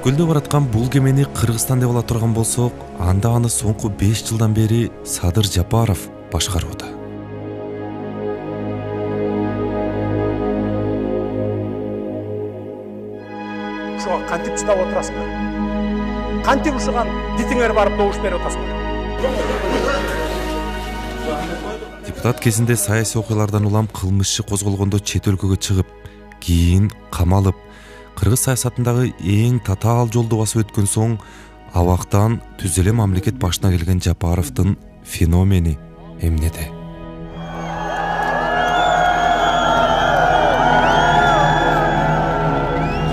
Өткөлдө бараткан бул кемени Кыргызстан деп ала турган болсок, анда аны соңку 5 жылдан бери Садыр Жапаров башкарууда. Ушуга кантип чыдап отурасыңар? Кантип ушуган дитиңер барып добуш берип атасыңар? Депутат кезинде саясий окуялардан улам кылмыш иши козголгондо чет өлкөгө чыгып, кийин камалып, кыргыз саясатындагы эң татаал жолду басып өткөн соң, абактан түз эле мамлекет башына келген Жапаровдун феномени эмнеде?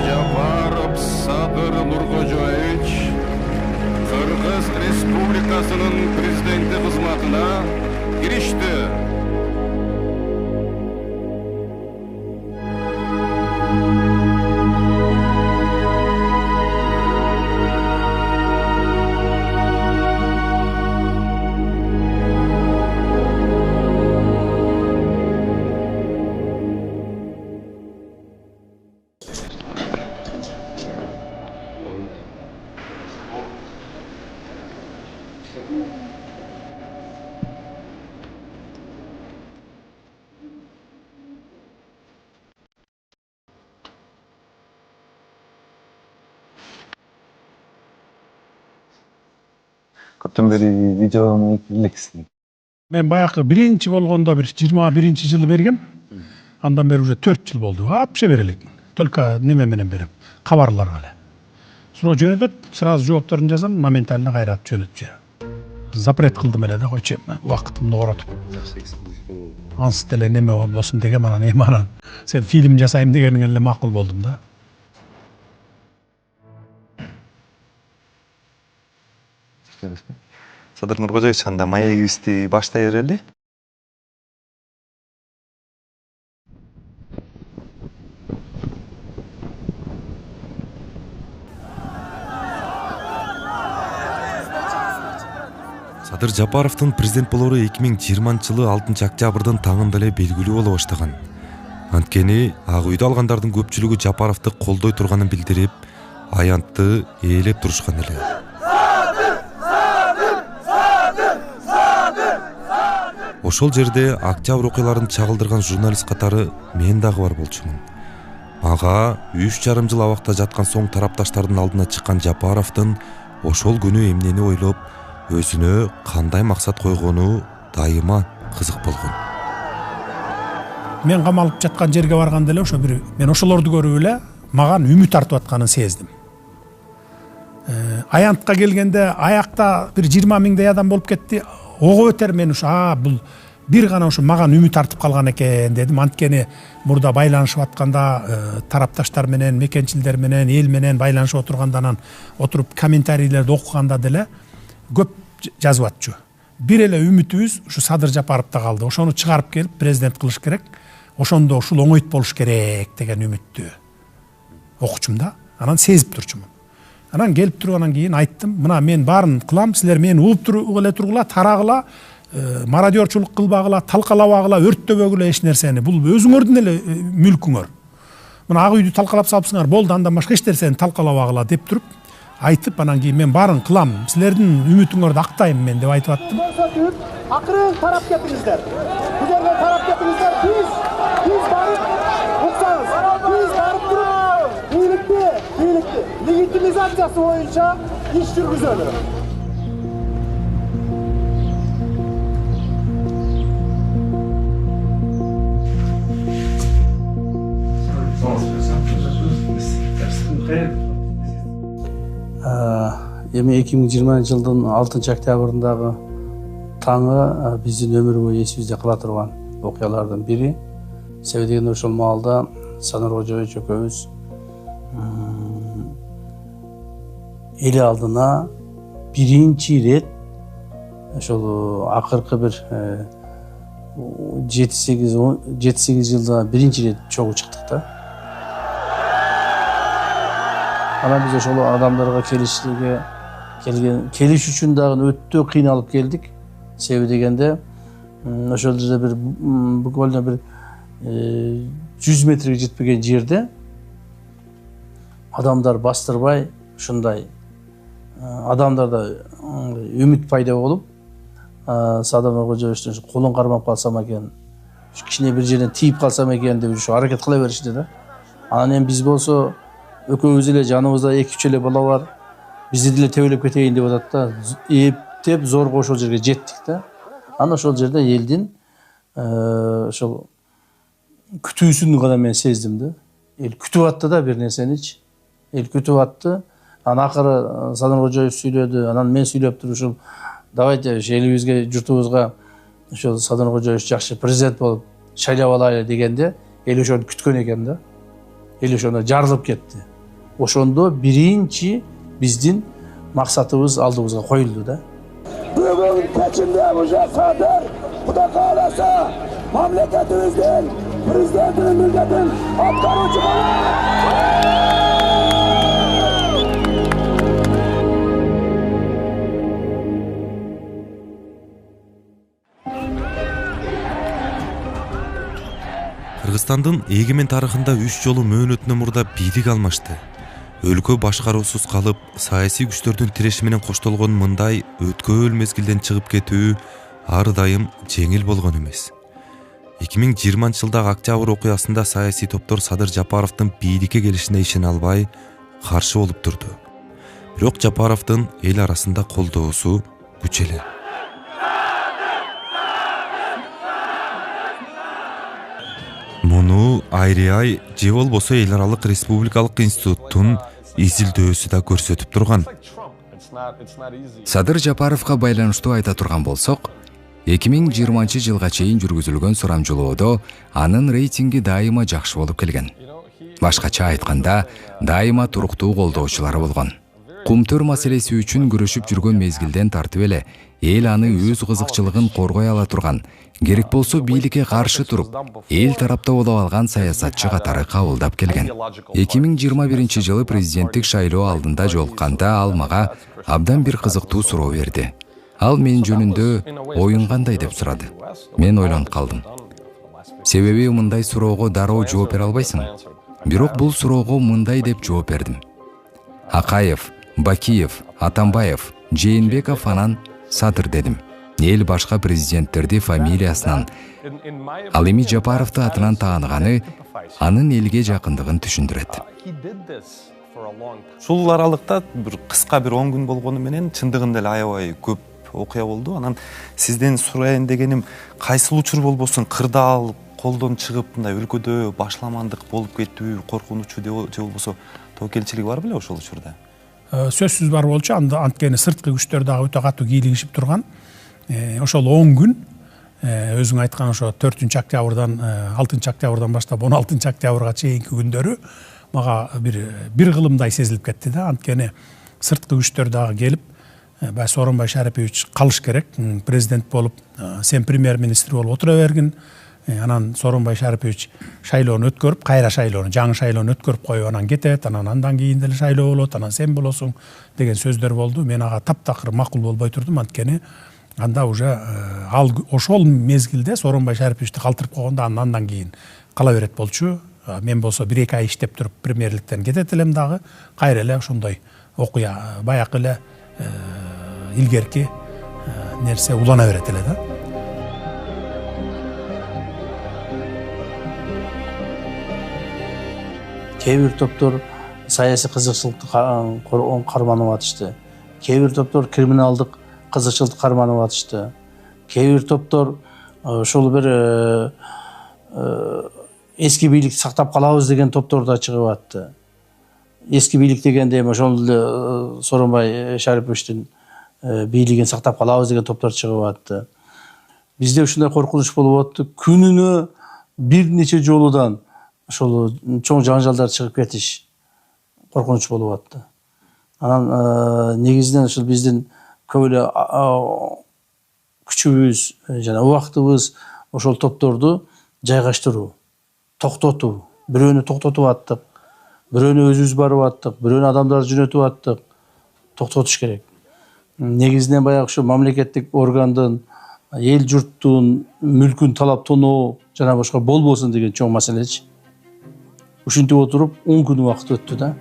Жапаров Садыр Нуркожоевич Кыргыз Республикасынын президенти кызматына киришти. Көптөн бери видеону элексиң. Мен баягы биринчи болгондо бир 21-жылы бергем. Андан бери уже 4 жыл болду. Вообще бере элекмин. Только неме менен берем. Кабарларга эле. Суроо жөнөтөт, сразу жоопторун жазам, моментально кайрат жөнөтүп жиберем. Запрет кылдым эле да койчу, убактымды коротуп. Ансы деле неме болбосун дегем, анан эми анан сен фильм жасайм дегениңе эле макул болдум да. Садыр Нуркожоевич анда маегибизди баштай берели. Садыр Жапаровдун президент болору 2020-жылы 6-октябрдын таңында эле белгилүү боло баштаган. Анткени Ак үйдө алгандардын көпчүлүгү Жапаровду колдой турганын билдирип, аянтты ээлеп турушкан эле. Ошол жерде октябрь окуяларын чагылдырган журналист катары мен дагы бар болчумун. Ага 3,5 жыл абакта жаткан соң тарапташтардын алдына чыккан Жапаровдун ошол күнү эмнени ойлоп, өзүнө кандай максат койгону дайыма кызык болгон. Мен камалып жаткан жерге барганда эле ошо бир мен ошолорду көрүп эле мага үмүт артып атканын сездим. Аянтка келгенде аякта бир 20 миңдей адам болуп кетти. Ого өтер мен ушу бул бир гана ушу мага үмүт артып калган экен дедим. Анткени мурда байланышып атканда тарапташтар менен, мекенчилдер менен, эл менен байланышып отурганда анан отуруп комментарийлерди окуганда деле көп жазып атчу. Бир эле үмүтүбүз ушу Садыр Жапаровдо калды. Ошону чыгарып келип президент кылыш керек. Ошондо ушул оңойт болуш керек деген үмүттү окучум да. Анан сезип турчумун. Анан келип тургандан кийин айттым, мына мен баарын кылам, силер мени угуп эле тургула, тарагыла, мародерчулук кылбагыла, талкалабагыла, өрттөбөгүлө эч нерсени. Бул өзүңөрдүн эле мүлкүңөр. Мына Ак үйдү талкалап салыпсыңар, болду, андан башка эч нерсени талкалабагыла деп туруп, айтып анан кийин мен баарын кылам, силердин үмүтүңөрдү актайм мен деп айтып аттым. Акырын тарап кетиңиздер. Бул жерге тарап кетиңиздер. Биз барып уксаңыз. Биз барып туруп бийликти легитимизациясы боюнча иш жүргүзөлү. Эми 2020-жылдын 6-октябрындагы таңы биздин өмүр бою эсибизде кала турган окуялардын бири. Себеби дегенде ошол маалда Садыр Нуркожоевич экөөбүз эл алдына биринчи ирет ошол акыркы бир 7-8 жылда биринчи ирет чогуу чыктык да. Анан биз ошол адамдарга келиш үчүн дагы өтө кыйналып келдик. Себеби дегенде ошол жерде бир буквально бир 100 метрге жетпеген жерде адамдар бастырбай ушундай адамдарда үмүт пайда болуп, Садыр Нуркожоевичтин колун кармап калсам экен, кичине бир жерден тийип калсам экен деп ушу аракет кыла беришти да. Анан эми биз болсо экөөбүз эле жаныбызда 2-3 эле бала бар. Бизди деле тебелеп кетейин деп атат да. Эптеп зорго ошол жерге жеттик да. Анан ошол жерде элдин ошол күтүүсүн гана мен сездим да. Эл күтүп атты да бир нерсеничи. Эл күтүп атты. Анан акыры Садыр Нуркожоевич сүйлөдү. Анан мен сүйлөп туруп ушул давайте элибизге, журтубузга ошол Садыр Нуркожоевич жакшы президент болуп шайлап алайлы дегенде эл ошону күткөн экен да. Эл ошондо жарылып кетти. Ошондо биринчи биздин максатыбыз алдыбызга коюлду да. Бүгүн кечинде уже Садыр Кудай кааласа мамлекетибиздин президентinin milletin atkarıcı Кыргызстандын эгемен тарыхында 3 жолу мөөнөтүнөн мурда бийлик алмашты. Өлкө башкаруусуз калып, саясий күчтөрдүн тиреши менен коштолгон мындай өткөөл мезгилден чыгып кетүү ар дайым жеңил болгон эмес. 2020-жылдагы октябрь окуясында саясий топтор Садыр Жапаровдун бийликке келишине ишене албай каршы болуп турду. Бирок Жапаровдун эл арасында колдоосу күчөлө. Муну Айриай же болбосо эл аралык республикалык институттун изилдөөсү да көрсөтүп турган. Садыр Жапаровго байланыштуу айта турган болсок, 2020-жылга чейин жүргүзүлгөн сурамжылоодо анын рейтинги дайыма жакшы болуп келген. Башкача айтканда, дайыма туруктуу колдоочулары болгон. Кумтөр маселеси үчүн күрөшүп жүргөн мезгилден тартып эле эл аны өз кызыкчылыгын коргой ала турган, керек болсо бийликке каршы туруп, эл тарапта боло алган саясатчы катары кабылдап келген. 2021-жылы президенттик шайлоо алдында жолукканда ал мага абдан бир кызыктуу суроо берди. Ал мен жөнүндө оюң кандай деп сурады. Мен ойлонуп калдым. Себеби мындай суроого дароо жооп бере албайсың. Бирок бул суроого мындай деп жооп бердим. Акаев, Бакиев, Атамбаев, Жээнбеков анан Садыр дедим. Эл башка президенттерди фамилиясынан, ал эми Жапаровду атынан тааныганы анын элге жакындыгын түшүндүрөт. Ушул аралыкта бир кыска бир 10 күн болгону менен чындыгында эле аябай көп окуя болду. Анан сизден сурайын дегеним, кайсыл учур болбосун кырдаал колдон чыгып мындай өлкөдө башламандык болуп кетүү, коркунучу же болбосо тобокелчилик бар беле ошол учурда? Сөзсүз бар болчу, анткени сырткы күчтөр дагы өтө катуу кийлигишип турган. Ошол 10 күн өзүң айткан ошо 4-октябрдан 6-октябрдан баштап 16-октябрга чейинки күндөрү мага бир кылымдай сезилип кетти да. Анткени сырткы күчтөр дагы келип, Сооронбай Шарипович калыш керек, президент болуп, сен премьер-министр болуп отура бергин. Анан Сооронбай Шарипович шайлоону өткөрүп, кайра шайлоону, жаңы шайлоону өткөрүп коюп анан кетет, андан кийин деле шайлоо болот, анан сен болосуң деген сөздөр болду. Мен ага таптакыр макул болбой турдум, анткени анда уже ошол мезгилде Сооронбай Шариповичти калтырып койгондо андан кийин кала берет болчу. Мен болсо 1-2 ай иштеп туруп премьерликтен кетет элем дагы, кайра эле ошондой окуя баягы эле илгерки нерсе улана берет эле да. Кээ бир топтор саясий кызыкчылыкты карманып атышты. Кээ бир топтор криминалдык кызыкчылыкты карманып атышты. Кээ бир топтор ошол бир эски бийликти сактап калабыз деген топтор да чыгып атты. Эски бийлик дегенде ошол эле Сооронбай Шариповичтин бийлигин сактап калабыз деген топтор чыгып атты. Бизде ушундай коркунуч болуп атты. Күнүнө бир нече жолудан ошол чоң жаңжалдар чыгып кетиш коркунуч болуп атты. Анан негизинен ушул биздин көп эле күчүбүз жана убактыбыз ошол топторду жайгаштыруу, токтотуу. Бирөөнү токтотуп аттык, бирөөнү өзүбүз барып аттык, бирөөнү адамдар жөнөтүп аттык. Токтотуш керек. Негизинен баягы ушу мамлекеттик органдын, эл журттун мүлкүн талап тоноо жана башка болбосун деген чоң маселечи. Ушинтип отуруп 10 күн убакыт өттү да.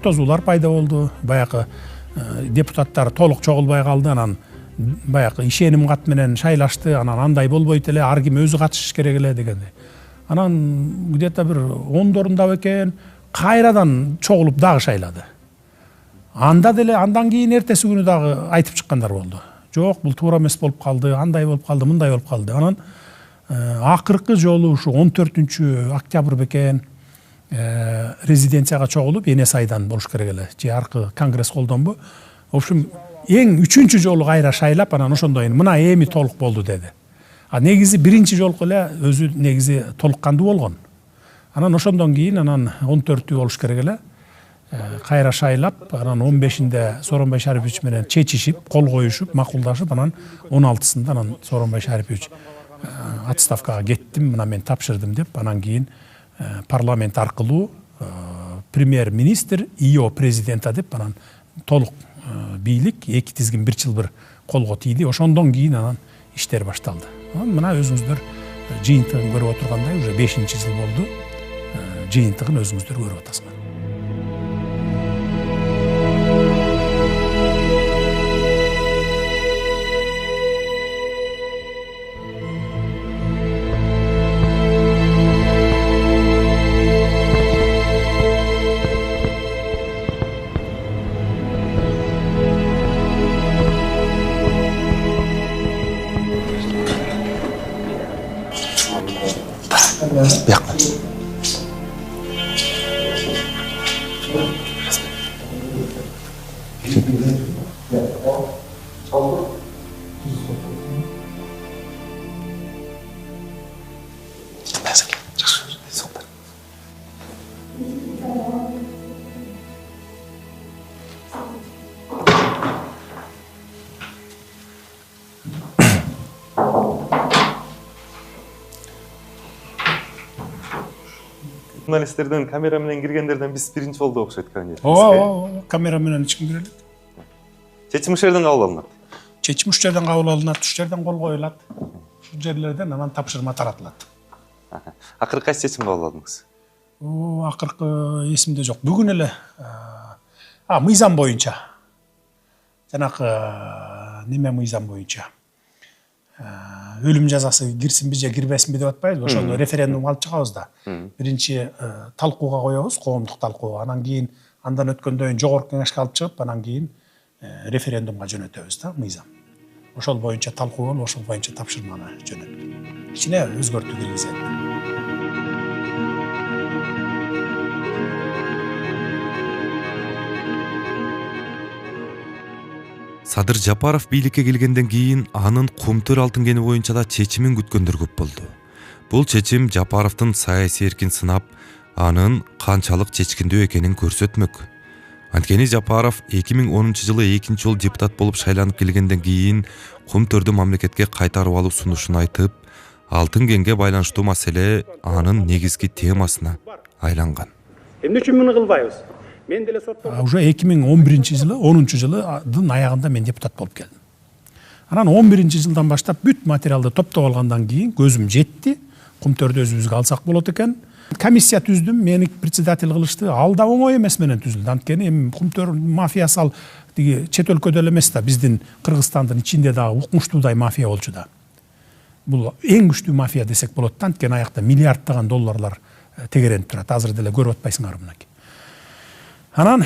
тозуулар пайда болду. Баягы депутаттар толук чогулбай калды. Анан баягы ишеним кат менен шайлашты. Анан андай болбойт эле, ар ким өзү катышыш керек эле дегенде. Анан где-то бир 10 экен, кайрадан чогулуп дагы шайлады. Анда деле андан кийин эртеси күнү дагы айтып чыккандар болду. Жок, бул туура эмес болуп калды, андай болуп калды, мындай болуп калды. Анан акыркы жолу ушу 14 октябрь бекен резиденцияга чогулуп эне сайдан болуш керек эле. Же аркы конгресс колдонбу. В общем, эң 3-чү жолу кайра шайлап, анан ошондо мына эми толук болду деди. А негизи биринчи жолку эле өзү негизи толук кандуу болгон. Анан ошондон кийин анан 14 болуш керек эле. Кайра шайлап, анан 15-inde Сооронбай Шарипович менен чечишип, кол коюшуп, макулдашып, анан 16-сында анан Сооронбай Шарипович отставкага кеттим, мына мен тапшырдым деп, анан кийин парламент аркылуу премьер-министр, ИО президента деп, анан толук бийлик 2 тизгин 1 жыл бир колго тийди. Ошондон кийин анан иштер башталды. Мына өзүңүздөр жыйынтыгын көрүп отургандай, уже 5-жыл болду. Жыйынтыгын өзүңүздөр көрүп атасыңар. Журналисттерден камера менен киргендерден биз биринчи болду окшойт кандай. Камера менен эч ким кире элек. Чечим ушул жерден кабыл алынат. Чечим ушул жерден кабыл алынат, ушул жерден кол коюлат. Ушул жерлерден анан тапшырма таратылат. Акыркы кайсы чечим кабыл алдыңыз? Акыркы эсимде жок. Бүгүн эле мыйзам боюнча. Жанакы неме мыйзам боюнча. Өлүм жазасы кирсинби же кирбесинби деп атпайбызбы? Ошону референдум алып чыгабыз да. Биринчи талкууга коебуз, коомдук талкуу. Анан кийин андан өткөндөн кийин жогорку кеңешке алып чыгып, анан кийин референдумга жөнөтөбүз да, мыйзам. Ошол боюнча талкуу болуп, ошол боюнча тапшырманы жөнөттүк. Ичине өзгөртүү киргизет. Садыр Жапаров бийликке келгенден кийин анын Кумтөр алтын кени боюнча да чечимин күткөндөр көп болду. Бул чечим Жапаровдун саясий эркин сынап, анын канчалык чечкиндүү экенин көрсөтмөк. Анткени Жапаров 2010-жылы экинчи жолу депутат болуп шайланып келгенден кийин Кумтөрдү мамлекетке кайтарып алуу сунушун айтып, алтын кенге байланыштуу маселе анын негизги темасына айланган. Эмне үчүн муну кылбайбыз? Мен деле соттолдум. Уже 2011-жылы, 10-жылдын аягында мен депутат болуп келдим. Анан 11-жылдан баштап бүт материалды топтоп алгандан кийин көзүм жетти. Кумтөрдү өзүбүзгө алсак болот экен. Комиссия түздүм, мени председатель кылышты. Ал да оңой эмес менен түзүлдү. Анткени эми Кумтөр мафиясы ал тиги чет өлкөдө эле эмес да, биздин Кыргызстандын ичинде дагы укмуштуудай мафия болчу да. Бул эң күчтүү мафия десек болот да, анткени аякта миллиарддаган долларлар тегеренип турат. Азыр деле көрүп атпайсыңар мынакей. Анан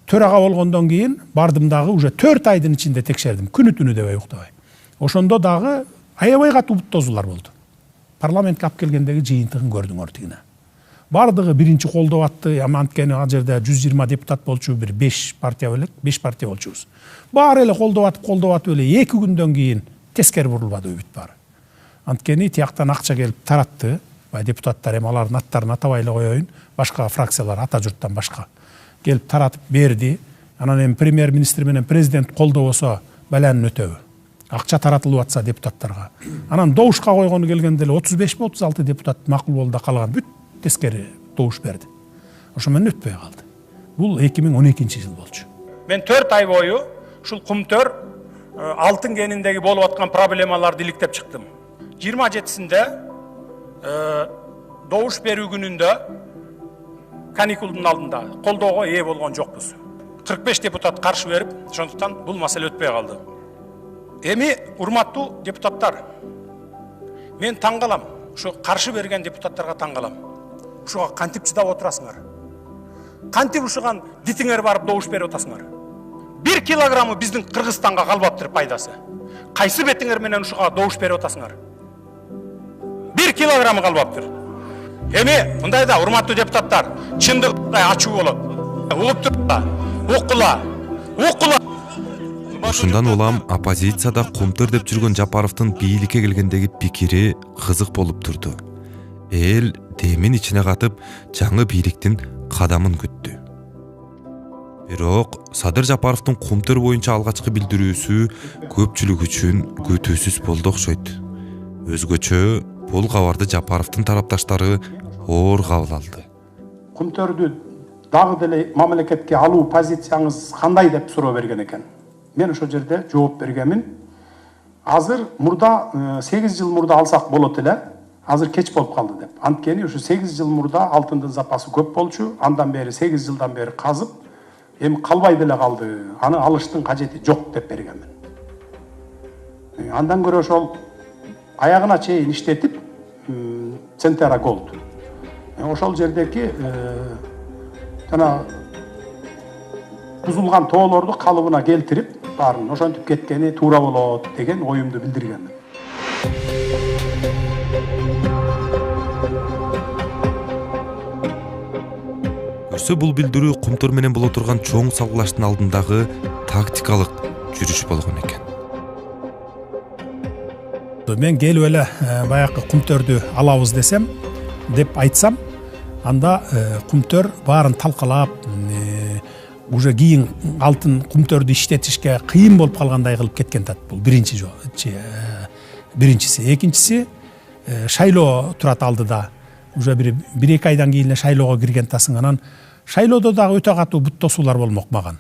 төрага болгондон кийин бардым дагы уже 4 айдын ичинде текшердим, күнү түнү дебей уктабай. Ошондо дагы аябай катуу тозуулар болду. Парламентке алып келгендеги жыйынтыгын көрдүңөр тигине. Бардыгы биринчи колдоп атты, анткени ал жерде 120 депутат болчу, бир 5 партия белек, 5 партия болчубуз. Баары эле колдоп атып эле 2 күндөн кийин тескери бурулбады бүт баары. Анткени тияктан акча келип таратты. Депутаттар эми алардын аттарын атабай эле коеюн, башка фракциялар ата журттан башка келип таратып берди. Анан эми премьер-министр менен президент колдобосо баланын өтөбү. Акча таратылып атса депутаттарга. Анан добушка койгону келгенде эле 35-36 депутат макул болду да калган бүт тескери добуш берди. Ошо менен өтпөй калды. Бул 2012-жыл болчу. Мен 4 ай бою ушул Кумтөр алтын кениндеги болуп аткан проблемаларды иликтеп чыктым. 27-синде добуш берүү күнүндө каникулдун алдында колдоого ээ болгон жокпуз. 45 депутат каршы берип, ошондуктан бул маселе өтпөй калды. Эми урматтуу депутаттар, мен таң калам, ушу каршы берген депутаттарга таң калам. Ушуга кантип чыдап отурасыңар? Кантип ушуган дитиңер барып добуш берип атасыңар? 1 килограммы биздин Кыргызстанга калбаптыр пайдасы. Кайсы бетиңер менен ушуга добуш берип атасыңар? 1 килограммы калбаптыр. Эми мындайда урматтуу депутаттар, чындыктай ачуу болот. Угуп турда, укула. Ушундан улам оппозицияда кумтөр деп жүргөн Жапаровдун бийликке келгендеги пикири кызык болуп турду. Эл демин ичине катып, жаңы бийликтин кадамын күттү. Бирок Садыр Жапаровдун кумтөр боюнча алгачкы билдирүүсү көпчүлүк үчүн күтүүсүз болду окшойт. Өзгөчө бул кабарды Жапаровдун тарапташтары оор кабыл алды. Кумтөрдү дагы деле мамлекетке алуу позицияңыз кандай деп суроо берген экен. Мен ошол жерде жооп бергенмин. Азыр мурда 8 жыл мурда алсак болот эле. Азыр кеч болуп калды деп. Анткени ушу 8 жыл мурда алтындын запасы көп болчу. Андан бери 8 жылдан бери казып, эми калбай деле калды. Аны алыштын кажети жок деп бергенмин. Андан көрө ошол аягына чейин иштетип, Центера Голд. Ошол жердеки жана бузулган тоолорду калыбына келтирип, баарын ошентип кеткени туура болот деген оюмду билдиргенмин. Көрсө бул билдирүү кумтөр менен боло турган чоң салгылаштын алдындагы тактикалык жүрүш болгон экен. Мен келип эле баягы кумтөрдү алабыз десем, деп айтсам, анда кумтөр баарын талкалап, уже кийин алтын кумтөрдү иштетишке кыйын болуп калгандай кылып кеткен тат. Бул биринчиси. Экинчиси, шайлоо турат алдыда. Уже бир-эки айдан кийин шайлоого кирген тасың, анан шайлоодо дагы өтө катуу бут тосуулар болмок маган.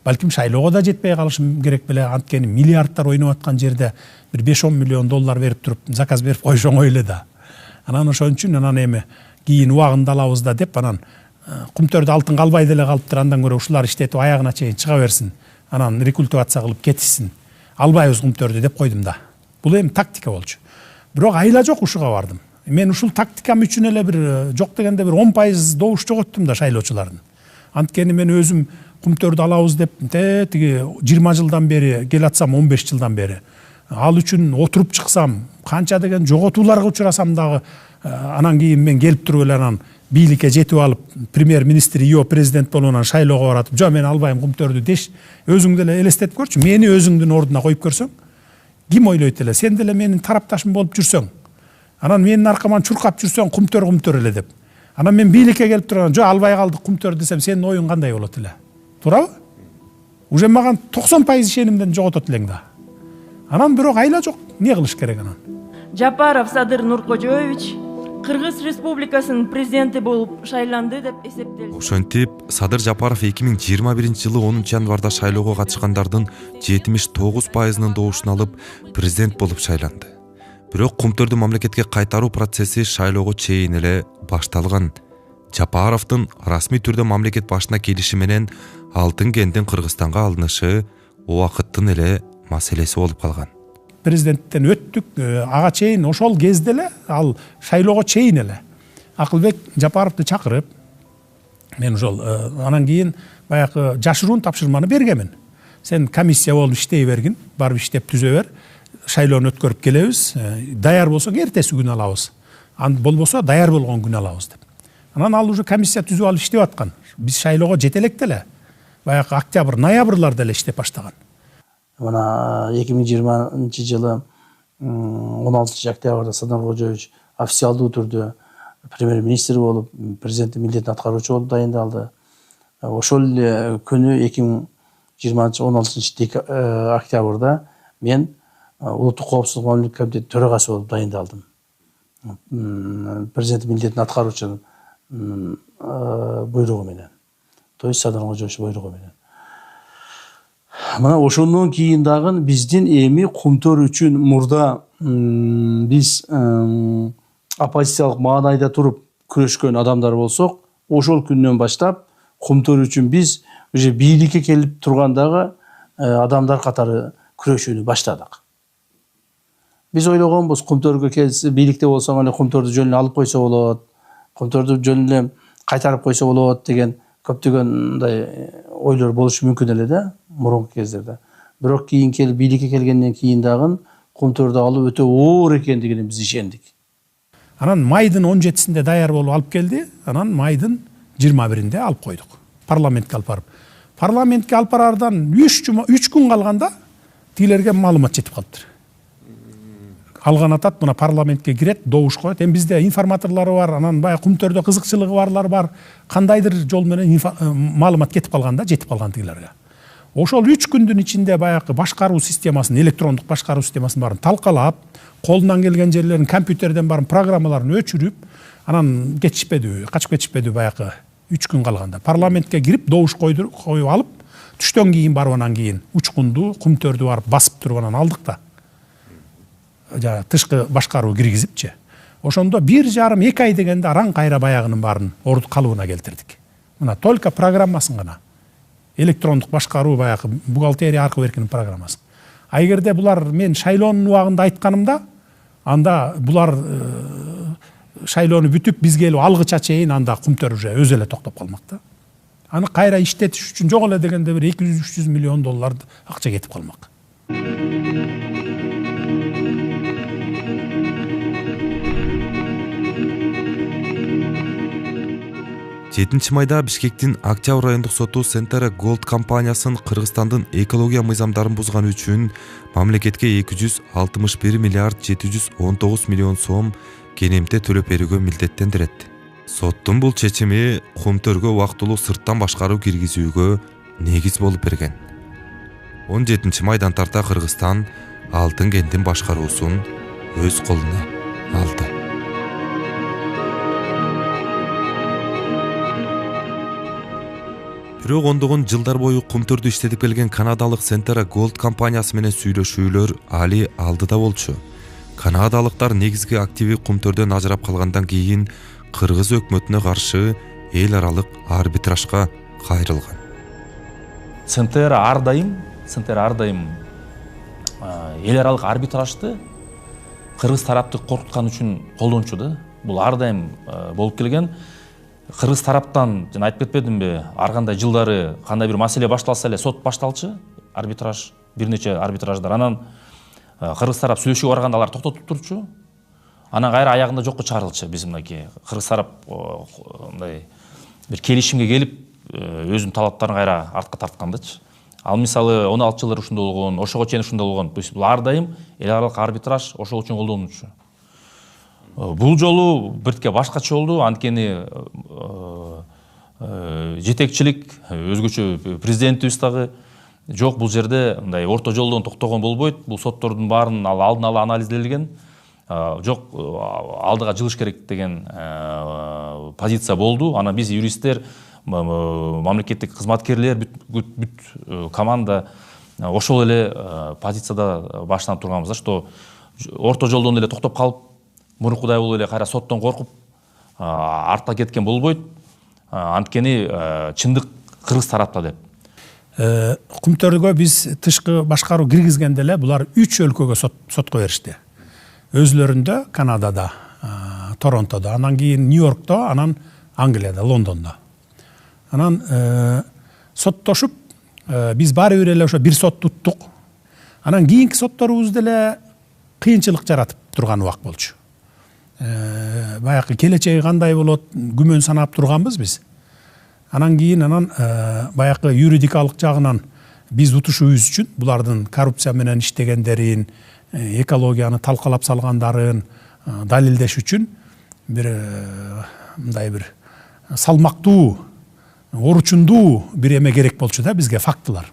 Балким шайлоого да жетпей калышым керек беле, анткени миллиардтар ойноп аткан жерде бир 5-10 миллион доллар берип туруп, заказ берип койшоң ойле да. Анан ошон үчүн анан эми кийин убагында алабыз да деп, анан кумтөрдө алтын калбай деле калыптыр, андан көрө ушулар иштетип аягына чейин чыга берсин, анан рекультивация кылып кетишсин, албайбыз кумтөрдү деп койдум да. Бул эми тактика болчу. Бирок айла жок ушуга бардым. Мен ушул тактикам үчүн эле бир жок дегенде бир 10% добуш жоготтум да шайлоочулардын. Анткени мен өзүм кумтөрдү алабыз деп тиги 20 жылдан бери келатсам, 15 жылдан бери ал үчүн отуруп чыксам, канча деген жоготууларга учурасам дагы, анан кийин мен келип туруп эле анан бийликке жетип алып, премьер-министр ио президент болуп анан шайлоого баратып, "Жок, мен албайм кумтөрдү" деш. Өзүң деле элестетип көрчү. Мени өзүңдүн ордуна коюп көрсөң, ким ойлойт эле? Сен деле менин тарапташым болуп жүрсөң, анан менин аркаман чуркап жүрсөң, кумтөр эле деп. Анан мен бийликке келип турган, "Жок, албай калдык кумтөр" десем, сенин оюң кандай болот эле? Туурабы? Уже маган 90% ишенимден жоготот элең да. Анан бирок айла жок. Эмне кылыш керек анан? Жапаров Садыр Нуркожоевич Кыргыз Республикасынын президенти болуп шайланды деп эсептелди. Ошентип, Садыр Жапаров 2021-жылы 10 январда шайлоого катышкандардын 79%-нын добушун алып, президент болуп шайланды. Бирок кумтөрдү мамлекетке кайтаруу процесси шайлоого чейин эле башталган. Жапаровдун расмий түрдө мамлекет башына келиши менен алтын кендин Кыргызстанга алынышы убакыттын эле маселеси болуп калган. Президенттен өттүк, ага чейин ошол кезде эле, ал шайлоого чейин эле Акылбек Жапаровду чакырып, мен ошол анан кийин баягы жашыруун тапшырманы бергенмин. Сен комиссия болуп иштей бергин, барып иштеп түзө бер, шайлоону өткөрүп келебиз, даяр болсоң эртеси күн алабыз. Болбосо даяр болгон күн алабыз деп. Анан ал уже комиссия түзүп алып иштеп аткан. Биз шайлоого жете электе эле. Баягы октябрь, ноябрларда эле иштеп баштаган. Мына 2020 жылы 16 октябрда Садыр Нуркожоевич официалдуу түрдө премьер-министр болуп, президенттин милдетин аткаруучу болуп дайындалды. Ошол эле күнү 2020 16 октябрда мен Улуттук коопсуздук мамлекеттик комитети төрагасы болуп дайындалдым. Президенттин милдетин аткаруучунун буйругу менен. То есть Садыр Нуркожоевич буйругу менен. Мына ошондон кийин дагы биздин эми кумтөр үчүн мурда биз оппозициялык маанайда туруп күрөшкөн адамдар болсок, ошол күндөн баштап Кумтөр үчүн биз уже бийликке келип тургандагы адамдар катары күрөшүүнү баштадык. Биз ойлогонбуз, Кумтөргө келсе, бийликте болсоң эле Кумтөрдү жөн эле алып койсо болот, Кумтөрдү жөн эле кайтарып койсо болот деген көптөгөн мындай ойлор болушу мүмкүн эле да мурунку кездерде. Бирок кийин келип бийликке келгенден кийин дагы Кумтөрдү алуу өтө оор экендигине биз ишендик. Анан майдын 17-синде даяр болуп алып келди. Анан майдын 21-inde алып койдук. Парламентке алып барып. Парламентке алып барардан 3 күн калганда тилерге маалымат жетип калыптыр. Алган атат, мына парламентке кирет, добуш коет. Эми бизде информаторлор бар, анан баягы Кумтөрдө кызыкчылыгы барлар бар. Кандайдыр жол менен маалымат кетип калганда жетип калган тилерге. Ошол 3 күндүн ичинде баягы башкаруу системасын, электрондук башкаруу системасын барын талкалап, колунан келген жерлерин компьютерден барын программаларын өчүрүп, анан кетишпеди, качып кетишпеди баягы 3 күн калганда. Парламентке кирип, добуш коюп алып, түштөн кийин барып анан кийин Учкунду, Кумтөрдү барып басып туруп анан алдык да. Тышкы башкаруу киргизипчи. Ошондо 1,5-2 ай дегенде араң кайра баягынын барын калыбына келтирдик. Мына только программасын гана. Электрондук башкаруу баягы бухгалтерия аркылуу беркинин программасы. А эгерде булар мен шайлоонун убагында айтканымда, анда булар шайлоону бүтүп бизге келип алгыча чейин анда Кумтөр уже өзү эле токтоп калмак да. Аны кайра иштетиш үчүн жок эле дегенде бир 200-300 миллион доллар акча кетип калмак. 7 майда Бишкектин Октябрь райондук соту Centera Gold компаниясын Кыргызстандын экология мыйзамдарын бузганы үчүн мамлекетке 261 миллиард 719 миллион сом кенемте төлөп берүүгө милдеттендирет. Соттун бул чечими Кумтөргө убактылуу сырттан башкаруу киргизүүгө негиз болуп берген. 17 майдан тарта Кыргызстан Алтын кенттин башкаруусун өз колуна алды. Бирок ондогон жылдар бою Кумтөрдү иштетип келген канадалык Centera Gold компаниясы менен сүйлөшүүлөр али алдыда болчу. Канадалыктар негизги активи Кумтөрдөн ажырап калгандан кийин Кыргыз өкмөтүнө каршы эл аралык арбитражга кайрылган. Centera ар дайым эл аралык арбитражды Кыргыз тарапты коркуткан үчүн колдончу да. Бул ар дайым болуп келген. Кыргыз тараптан жана айтып кетпедимби, ар кандай жылдары кандай бир маселе башталса эле сот башталчу, арбитраж, бир нече арбитраждар. Анан Кыргыз тарап сүйлөшүүгө барганда алар токтотуп турчу. Анан кайра аягында жокко чыгарылчу. Биз мынакей Кыргыз тарап мындай бир келишимге келип, өзүнүн талаптарын кайра артка тарткандычы. Ал мисалы 16 жылдар ушундай болгон, ошого чейин ушундай болгон. Бул ар дайым эл аралык арбитраж ошол үчүн колдонулчу. Бул жолу биртке башкача болду, анткени жетекчилик, өзгөчө президентибиз дагы жок, бул жерде мындай орто жолдон токтогон болбойт. Бул соттордун баарын алдын ала анализделген. Жок, алдыга жылыш керек деген позиция болду. Анан биз юристтер, мамлекеттик кызматкерлер, бүт команда ошол эле позицияда башынан турганбыз, что орто жолдон эле токтоп калып, мурункудай болуп эле кайра соттон коркуп артка кеткен болбойт. Анткени чындык Кыргыз тарапта деп. Кумтөргө биз тышкы башкаруу киргизгенде эле булар 3 өлкөгө сотко беришти. Өзлөрүндө Канадада, Торонтодо, анан кийин Нью-Йоркто, анан Англияда, Лондондо. Анан соттошуп биз баары бир эле ошо бир сот туттук. Анан кийинки сотторубузда эле кыйынчылык жаратып турган убак болчу. Баягы келечеги кандай болот, күмөн санап турганбыз биз. Анан кийин баягы юридикалык жагынан биз утушубуз үчүн булардын коррупция менен иштегендерин, экологияны талкалап салгандарын далилдеш үчүн бир мындай бир салмактуу, оручундуу бир эме керек болчу да бизге, фактылар.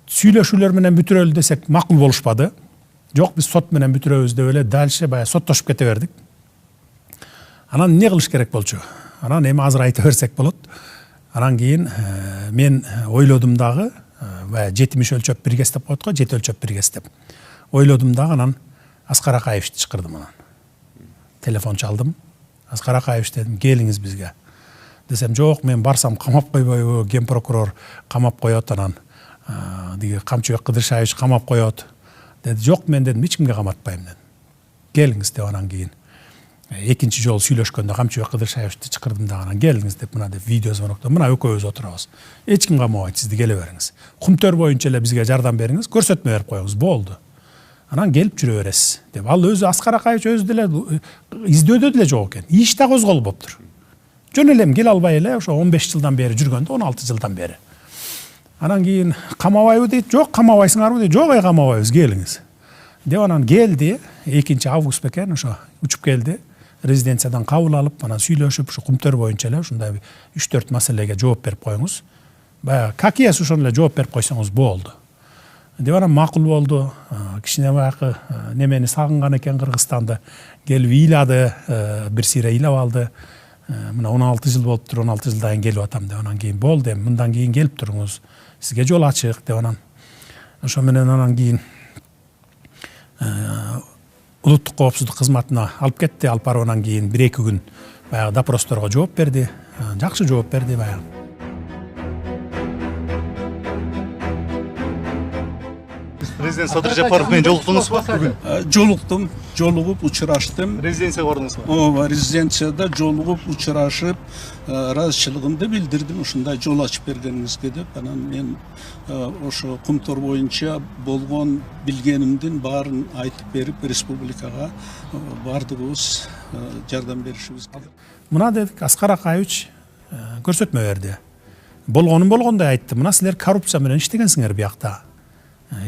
Сүйлөшүүлөр менен бүтүрөлү десек макул болушпады. Жок, биз сот менен бүтүрөбүз деп эле дальше баягы соттошуп кете бердик. Анан эмне кылыш керек болчу? Анан эми азыр айта берсек болот. Анан кийин мен ойлодум дагы, баягы 70 өлчөп бир кес деп коет го, 7 өлчөп бир кес деп. Ойлодум дагы, анан Аскар Акаевичти чакырдым анан. Телефон чалдым. Аскар Акаевич дедим, келиңиз бизге. Десем, жок, мен барсам камап койбойбу, ген прокурор камап коет, анан диги Камчыбек Кыдыршаевич камап коет. Деди, жок, мен дедим, эч кимге каматпайм дедим. Келиңиз деп, анан кийин экинчи жолу сүйлөшкөндө Камчыбек Кыдыршаевичти чакырдым да, анан келиңиз деп, мына деп видео звонокто, мына экөөбүз отурабыз. Эч ким камабайт, сизди келе бериңиз. Кумтөр боюнча эле бизге жардам бериңиз, көрсөтмө берип коюңуз, болду. Анан келип жүрө бересиз деп. Ал өзү Аскар Акаевич өзү деле издөөдө деле жок экен. Иш да козголуптур. Жөн элем келе албай эле ошо 15 жылдан бери жүргөндө, 16 жылдан бери. Анан кийин камабайбы дейт, жок, камабайсыңарбы дейт, жок, камабайбыз, келиңиз. Деп анан келди, 2 август бекен, ошо учуп келди. Резиденциядан кабыл алып, анан сүйлөшүп, ушу Кумтөр боюнча эле ушундай 3-4 маселеге жооп берип коюңуз. Баягы какияс ошону эле жооп берип койсоңуз болду. Деп анан макул болду. Кичине баягы немени сагынган экен, Кыргызстанды келип ыйлады, бир сире ыйлап алды. Мына 16 жыл болуптур, 16 жылдан кийин келип атам деп, анан кийин болду, эми мындан кийин келип туруңуз, сизге жол ачык деп, анан ошо менен анан кийин улуттук коопсуздук кызматына алып кетти. Алып барып анан кийин 1-2 күн баягы допросторго жооп берди. Жакшы жооп берди баягы. Президент Садыр Жапаров менен жолуктуңузбу бүгүн? Жолуктум, жолугуп учураштым. Резиденцияга бардыңызбы? Ооба, резиденцияда жолугуп учурашып, ыраазычылыгымды билдирдим, ушундай жол ачып бергениңизге деп. Анан мен ошо Кумтөр боюнча болгон билгенимдин баарын айтып берип, республикага бардыгыбыз жардам беришибиз керек. Мына дедик, Аскар Акаевич көрсөтмө берди. Болгонун болгондой айтты. Мына силер коррупция менен иштегенсиңер биякта.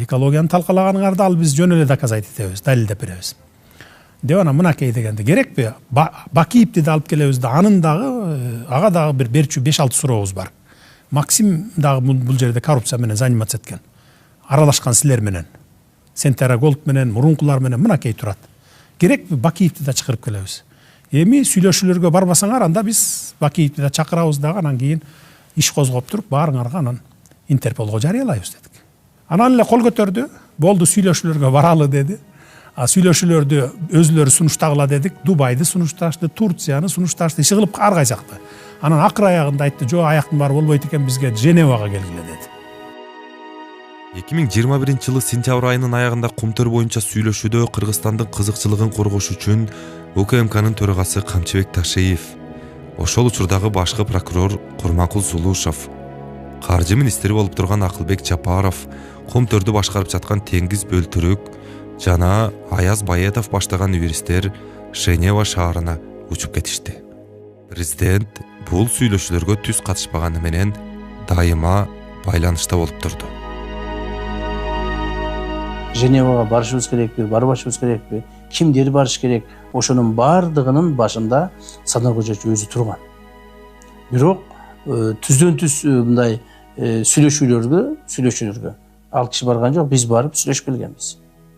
Экологияны талкалаганыңарды ал биз жөн эле доказать этебиз, далилдеп беребиз. Деп анан мынакей дегенде керекпи? Бакиевди да алып келебиз да, анын дагы ага дагы бир берчү 5-6 сурообуз бар. Максим дагы бул жерде коррупция менен заниматься эткен. Аралашкан силер менен. Сентера Голд менен, мурункулар менен мынакей турат. Керекпи? Бакиевди да чакырып келебиз. Эми сүйлөшүүлөргө барбасаңар, анда биз Бакиевди да чакырабыз дагы, анан кийин иш козгоп туруп баарыңарга анан Интерполго жарыялайбыз дедик. Анан эле кол көтөрдү. Болду, сүйлөшүүлөргө баралы деди. Сүйлөшүүлөрдү өзүлөрү сунуштагыла дедик. Дубайды сунушташты, Турцияны сунушташты, иши кылып ар кайсакты. Анан акыр аягында айтты, жок, аяктын баары болбойт экен, бизге Женевага келгиле деди. 2021 жылы сентябрь айынын аягында Кумтөр боюнча сүйлөшүүдө Кыргызстандын кызыкчылыгын коргош үчүн УКМКнын төрагасы Камчыбек Ташиев, ошол учурдагы башкы прокурор Курманкул Сулушов, каржы министри болуп турган Акылбек Жапаров, Кумтөрдү башкарып жаткан Теңиз Бөлтүрүк жана Аяз Баетов баштаган юристтер Женева шаарына учуп кетишти. Президент бул сүйлөшүүлөргө түз катышпаганы менен дайыма байланышта болуп турду. Женевага барышыбыз керекпи, барбашыбыз керекпи, кимдер барыш керек, ошонун бардыгынын башында Садыр Кожоевич өзү турган. Бирок түздөн түз мындай сүйлөшүүлөргө ал киши барган жок, биз барып сүйлөшүп келгенбиз.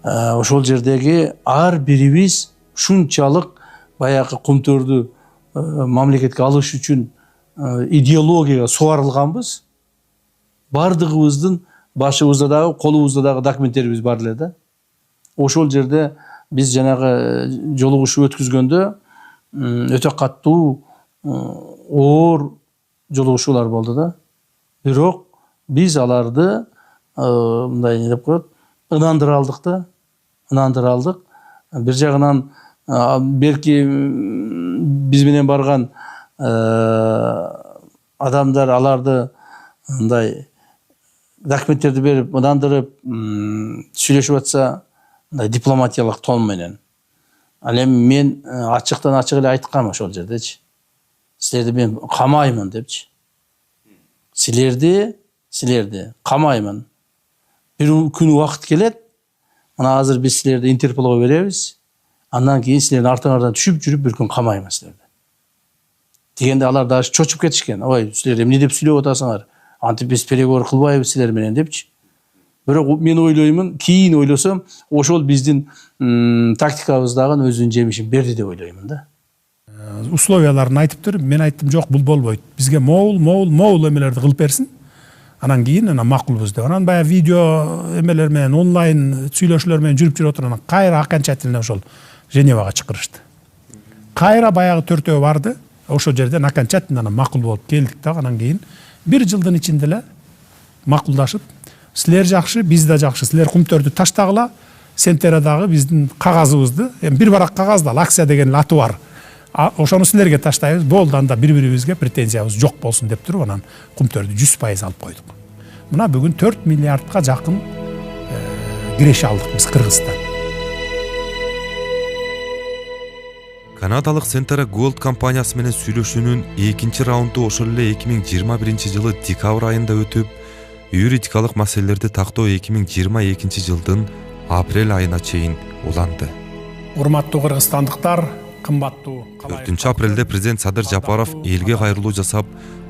Ошол жердеги ар бирибиз ушунчалык баягы Кумтөрдү мамлекетке алыш үчүн идеологияга суарылганбыз. Бардыгыбыздын башыбызда дагы, колубузда дагы документтерибиз бар эле да. Ошол жерде биз жанагы жолугушуу өткүзгөндө өтө каттуу оор жолугушуулар болду да. Бирок биз аларды мындай не деп коет, ынандыра алдык да. Ынандыра алдык. Бир жагынан белки биз менен барган адамдар аларды мындай документтерди берип, ынандырып, сүйлөшүп атса, мындай дипломатиялык тон менен. Ал эми мен ачыктан ачык эле айткам ошол жердечи. Силерди мен камаймын депчи. Силерди камаймын. Бир күн убакыт келет. Мына азыр биз силерди Интерполго беребиз. Андан кийин силердин артыңардан түшүп жүрүп бир күн камаймын силерди. Дегенде алар дагы чочуп кетишкен. Ой, силер эмне деп сүйлөп атасыңар? Антип биз переговор кылбайбыз силер менен депчи. Бирок мен ойлоймун, кийин ойлосом, ошол биздин тактикабыздагы өзүнүн жемишин берди деп ойлоймун да. Условияларын айтыптыр. Мен айттым, жок, бул болбойт. Бизге моул эмелерди кылып берсин. Анан кийин макулбуз деп. Анан баягы видео эмелер менен, онлайн сүйлөшүүлөр менен жүрүп отуруп, анан кайра окончательно ошол Женевага чакырышты. кайра баягы төртөө барды. Ошол жерден окончательно макул болуп келдик да. Анан кийин 1 жылдын ичинде эле макулдашып, силер жакшы, биз да жакшы, силер кумтөрдү таштагыла, Сентерадагы биздин кагазыбызды, эми бир барак кагазда акция деген аты бар. Ошону силерге таштайбыз, болду, анда бири-бирибизге претензиябыз жок болсун деп туруп, анан кумтөрдү 100% алып койдук. Мына бүгүн 4 миллиардка жакын киреше алдык биз Кыргызстан. Канадалык Centera Gold компаниясы менен сүйлөшүүнүн экинчи раунду ошол эле 2021 жылы декабрь айында өтүп, юридикалык маселелерди тактоо 2022 жылдын апрель айына чейин уланды. Урматтуу кыргызстандыктар, кымбаттуу 4 апрелде президент Садыр Жапаров элге кайрылуу жасап,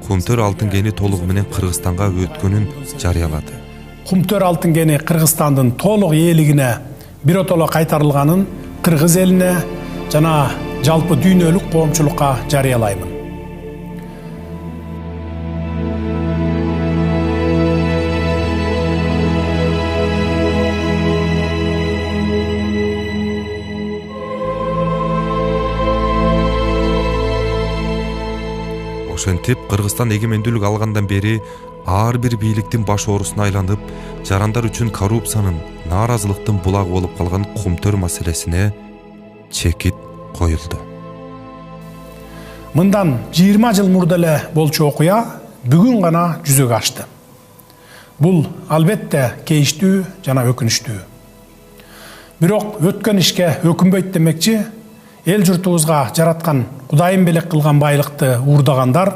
Кумтөр алтын кени толугу менен Кыргызстанга өткөнүн жарыялады. Кумтөр алтын кени Кыргызстандын толук ээлигине биротоло кайтарылганын кыргыз элине жана жалпы дүйнөлүк коомчулукка жарыялаймын. Ошентип Кыргызстан эгемендүүлүк алгандан бери ар бир бийликтин баш оорусуна айланып, жарандар үчүн коррупциянын, нааразылыктын булагы болуп калган Кумтөр маселесине чекит коюлду. Мындан 20 жыл мурда эле болчу окуя бүгүн гана жүзөгө ашты. Бул албетте кейиштүү жана өкүнүчтүү. Бирок өткөн ишке өкүнбөйт демекчи, эл журтубузга жараткан Кудайым белек кылган байлыкты уурдагандар,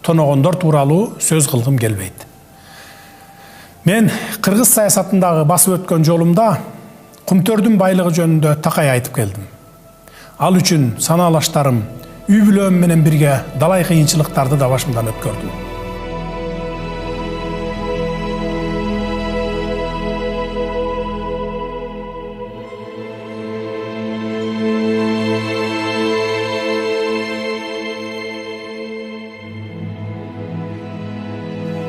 тоногондор тууралуу сөз кылгым келбейт. Мен кыргыз саясатындагы басып өткөн жолумда Кумтөрдүн байлыгы жөнүндө такай айтып келдим. Ал үчүн санаалаштарым, үй бүлөм менен бирге далай кыйынчылыктарды да башымдан өткөрдүм.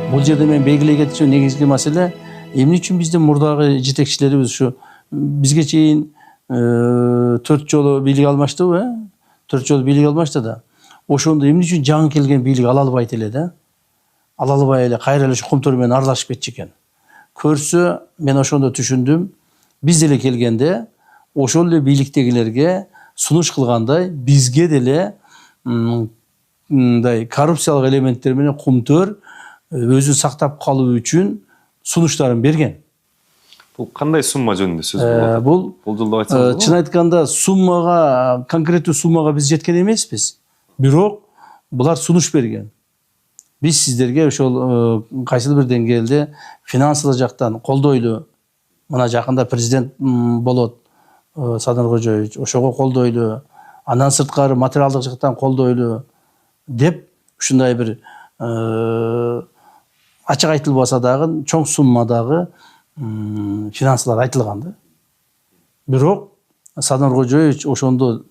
Бул жерде мен белгилей кетчү негизги маселе эмне үчүн биздин мурдагы жетекчилерибиз ушу бизге чейин 4 жолу бийлик алмаштыбы, 4 жолу бийлик алмашты да. Ошондо эмне үчүн жаңы келген бийлик ала албайт эле да? Ала албай эле кайра эле Кумтөр менен аралашып кетчү экен. Көрсө мен ошондо түшүндүм. Биз деле келгенде ошол эле бийликтегилерге сунуш кылгандай бизге деле мындай коррупциялык элементтер менен Кумтөр өзүн сактап калуу үчүн сунуштарын берген. Бул кандай сумма жөнүндө сөз болот? Бул жылда айтсаңыз. Чын айтканда суммага, конкреттүү суммага биз жеткен эмеспиз. Бирок булар сунуш берген. Биз сиздерге ошол кайсыл бир деңгээлде финансылык жактан колдойлу. Мына жакында президент болот Садыр Кожоевич, ошого колдойлу. Андан сырткары материалдык жактан колдойлу деп ушундай бир ачык айтылбаса дагы чоң суммадагы финансылар айтылган да. Бирок Садыр Кожоевич ошондо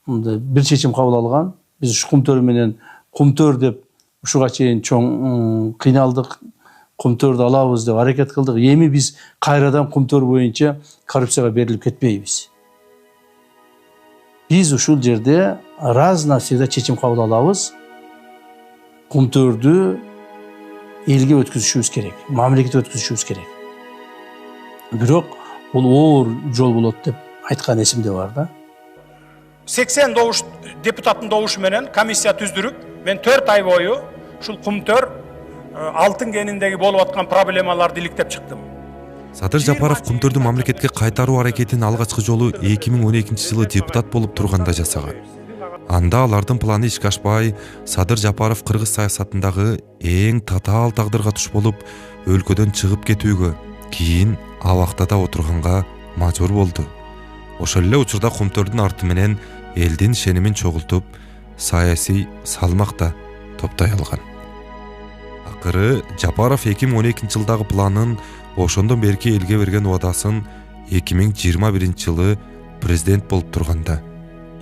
бир чечим кабыл алган. Биз ушу Кумтөр менен Кумтөр деп ушуга чейин чоң кыйналдык, Кумтөрдү алабыз деп аракет кылдык. Эми биз кайрадан Кумтөр боюнча коррупцияга берилип кетпейбиз. Биз ушул жерде раз навсегда чечим кабыл алабыз. Кумтөрдү элге өткүзүшүбүз керек, мамлекетке өткүзүшүбүз керек. Бирок бул оор жол болот деп айткан эсимде бар да. 80 депутаттын добушу менен комиссия түздүрүп, мен 4 ай бою ушул Кумтөр алтын кениндеги болуп аткан проблемаларды иликтеп чыктым. Садыр Жапаров Кумтөрдү мамлекетке кайтаруу аракетин алгачкы жолу 2012 жылы депутат болуп турганда жасаган. Анда алардын планы ишке ашпай, Садыр Жапаров кыргыз саясатындагы эң татаал тагдырга туш болуп, өлкөдөн чыгып кетүүгө, кийин абактада отурганга мажбур болду. Ошол эле учурда Кумтөрдүн арты менен элдин ишенимин чогултуп, саясий салмакта топтой алган. Акыры Жапаров 2012 жылдагы планын, ошондон берки элге берген убадасын 2021 жылы президент болуп турганда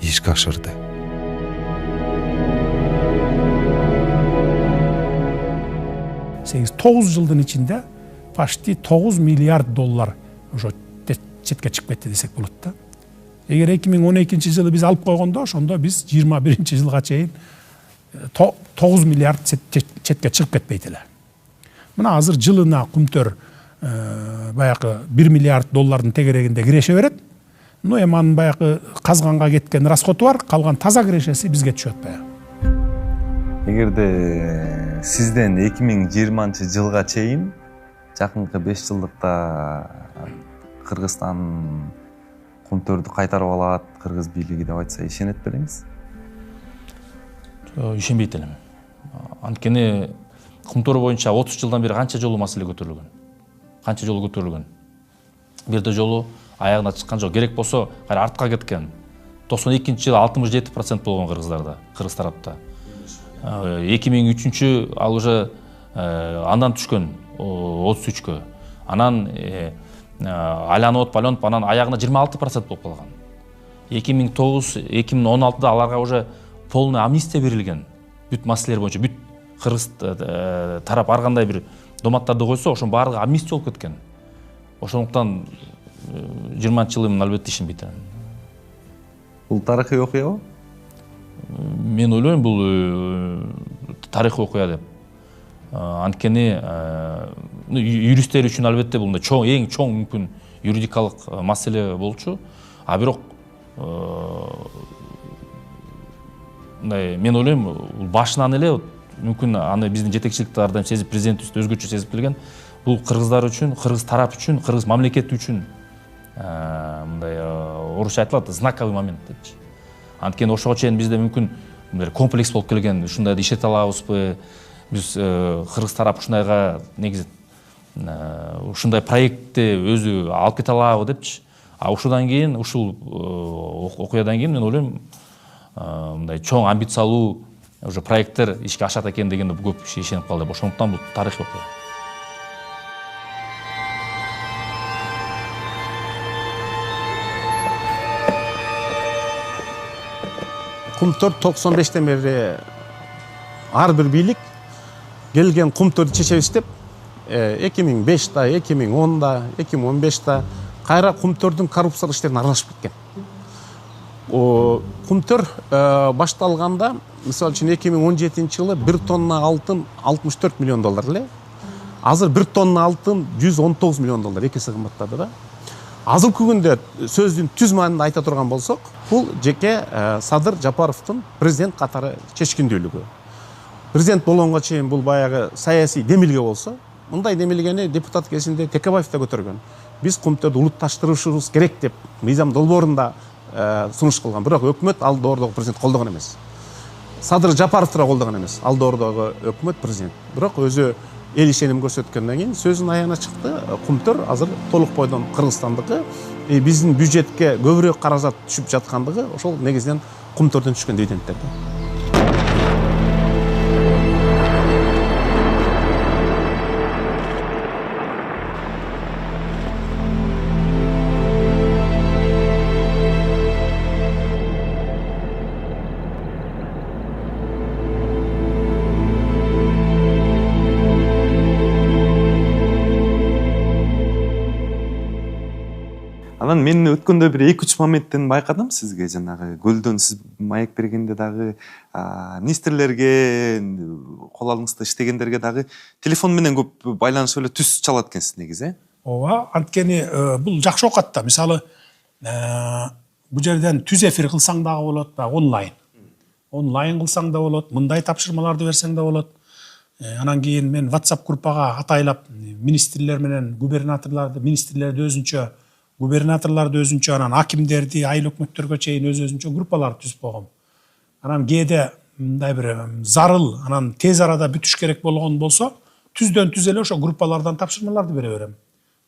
ишке ашырды. 9 жылдын ичинде почти 9 миллиард доллар ошо четке чыгып кетти десек болот да. Эгер 2012 жылы биз алып койгондо, ошондо биз 21 жылга чейин 9 миллиард четке чыгып кетпейт эле. Мына азыр жылына Кумтөр баягы 1 миллиард доллардын тегерегинде киреше берет. Ну эми анын баягы казганга кеткен расходу бар, калган таза кирешеси бизге түшөт баягы. Эгерде сизден 2020 жылга чейин жакынкы 5 жылдыкта Кыргызстан Кумтөрдү кайтарып алат, кыргыз бийлиги деп айтса ишенет белеңиз? Ишенбейт элем. Анткени Кумтөр боюнча 30 жылдан бери канча жолу маселе көтөрүлгөн. Канча жолу көтөрүлгөн. Бирде жолу аягына чыккан жок. Керек болсо кайра артка кеткен. 92 жылы 67% болгон кыргыздарда, кыргыз тарапта. 2003 ал уже андан түшкөн 33кө. Анан айланып анан аягына 26% болуп калган. 2009-2016да аларга уже полный амнистия берилген. Бүт маселелер боюнча бүт кыргыз тарап ар кандай бир доматтарды койсо, ошонун баардыгы амнистия болуп кеткен. Ошондуктан 20-жылы мен албетте ишенбейт элем. Бул тарыхый окуябы? Мен ойлойм, бул тарыхый окуя деп. Анткени юристтер үчүн албетте бул эң чоң мүмкүн юридикалык маселе болчу. А бирок мен ойлойм, башынан эле мүмкүн аны биздин жетекчиликте ар дайым сезип, президентибиз өзгөчө сезип келген. Бул кыргыздар үчүн, кыргыз тарап үчүн, кыргыз мамлекети үчүн мындай орусча айтылат, знаковый момент депчи. Анткени ошого чейин бизде мүмкүн комплекс болуп келген, ушундайды ишете алабызбы, биз кыргыз тарап ушундайга негизи ушундай проектти өзү алып кете алабы депчи. А ушудан кийин, ушул окуядан кийин мен ойлойм, мындай чоң амбициялуу уже проекттер ишке ашат экен дегенде көп киши ишенип калды. Ошондуктан бул тарыхый окуя. Кумтөр 95-тен бери ар бир бийлик келген Кумтөрдү чечебиз деп 2005-та, 2010-да, 2015-та кайра Кумтөрдүн коррупциялык иштерине аралашып кеткен. Кумтөр башталганда, мисалы үчүн 2017 жылы 1 тонна алтын 64 миллион доллар эле. Азыр 1 тонна алтын 119 миллион доллар, экиси кымбаттады да. Азыркы күндө сөздүн түз маанинде айта турган болсок, бул жеке Садыр Жапаровдун президент катары чечкиндүүлүгү. Президент болгонго чейин бул баягы саясий демилге болсо, мындай демилгени депутат кезинде Текебаев да көтөргөн. Биз Кумтөрдү улутташтырышыбыз керек деп мыйзам долбоорунда сунуш кылган. Бирок өкмөт ал доордогу президент колдогон эмес. Садыр Жапаров да колдогон эмес. Ал доордогу өкмөт президент. Бирок өзү эл ишеним көрсөткөндөн кийин сөзүнүн аягына чыкты. Кумтөр азыр толук бойдон Кыргызстандыкы, биздин бюджетке көбүрөөк каражат түшүп жаткандыгы ошол негизинен Кумтөрдөн түшкөн дивидендтерди. Анан мен өткөндө бир 2-3 моменттен байкадым сизге, жанагы көлдөн сиз маек бергенде дагы министрлерге, кол алыңызда иштегендерге дагы телефон менен көп байланышып эле түз чалат экенсиз негизи. Ооба, анткени бул жакшы окат да. Мисалы, бул жерден түз эфир кылсаң дагы болот, онлайн. Онлайн кылсаң да болот, мындай тапшырмаларды берсең да болот. Анан кийин мен WhatsApp группага атайлап министрлер менен губернаторларды, министрлерди өзүнчө, губернаторларды өзүнчө, анан акимдерди, айыл өкмөттөргө чейин өзүнчө группаларды түзүп койгом. Анан кээде мындай бир зарыл, анан тез арада бүтүш керек болгон болсо, түздөн түз эле ошо группалардан тапшырмаларды бере берем.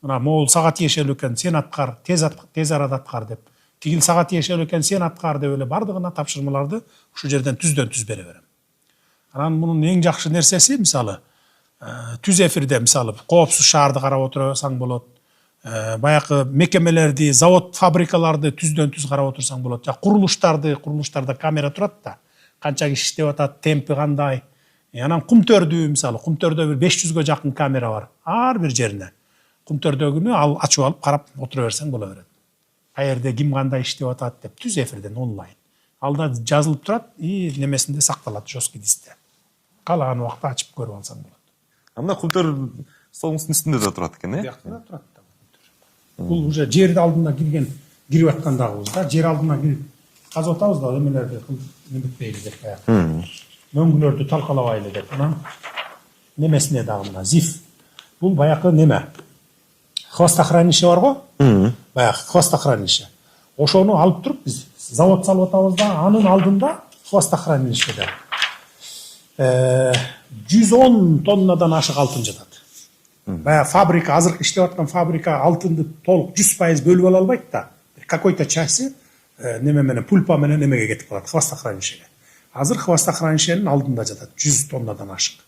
Мына могул сага тиешелүү экен, сен аткар, тез арада аткар деп. Тигил сага тиешелүү экен, сен аткар деп эле бардыгына тапшырмаларды ушул жерден түздөн түз бере берем. Анан мунун эң жакшы нерсеси, мисалы, түз эфирде мисалы коопсуз шаарды карап отурсаң болот. Баягы мекемелерди, завод, фабрикаларды түздөн түз карап отурсаң болот. Курулуштарда камера турат да. Канча киши иштеп атат, темпи кандай. Анан Кумтөрдү, мисалы, Кумтөрдө бир 500гө жакын камера бар. Ар бир жерине. Кумтөрдөгүнү ал ачып алып карап отура берсең боло берет. каерде ким кандай иштеп атат деп түз эфирден онлайн алда жазылып турат и немесинде сакталат жесткий дискте. Каалаган убакта ачып көрүп алсаң болот. Мына культур столуңуздун үстүндө да турат экен, Биякта да турат. Бул уже жерди алдына кирип аткандагыбыз да, жер алдына кирип казып атабыз да, эмелерди неметпейли деп баягы. Мөңгүлөрдү талкалабайлы деп. Анан немесине дагы мына ЗИФ. Бул баягы неме? Хвостохранище бар го? Баягы хвостохранище. Ошону алып туруп биз завод салып атабыз да, анын алдында хвостохранищеде 110 тоннадан ашык алтын жатат. Баягы фабрика, азыркы иштеп аткан фабрика алтынды толук 100% бөлүп ала албайт да. Какой-то части неме менен пульпа менен немеге кетип калат, хвостохранищеге. Азыр хвостохранищенин алдында жатат 100 тоннадан ашык.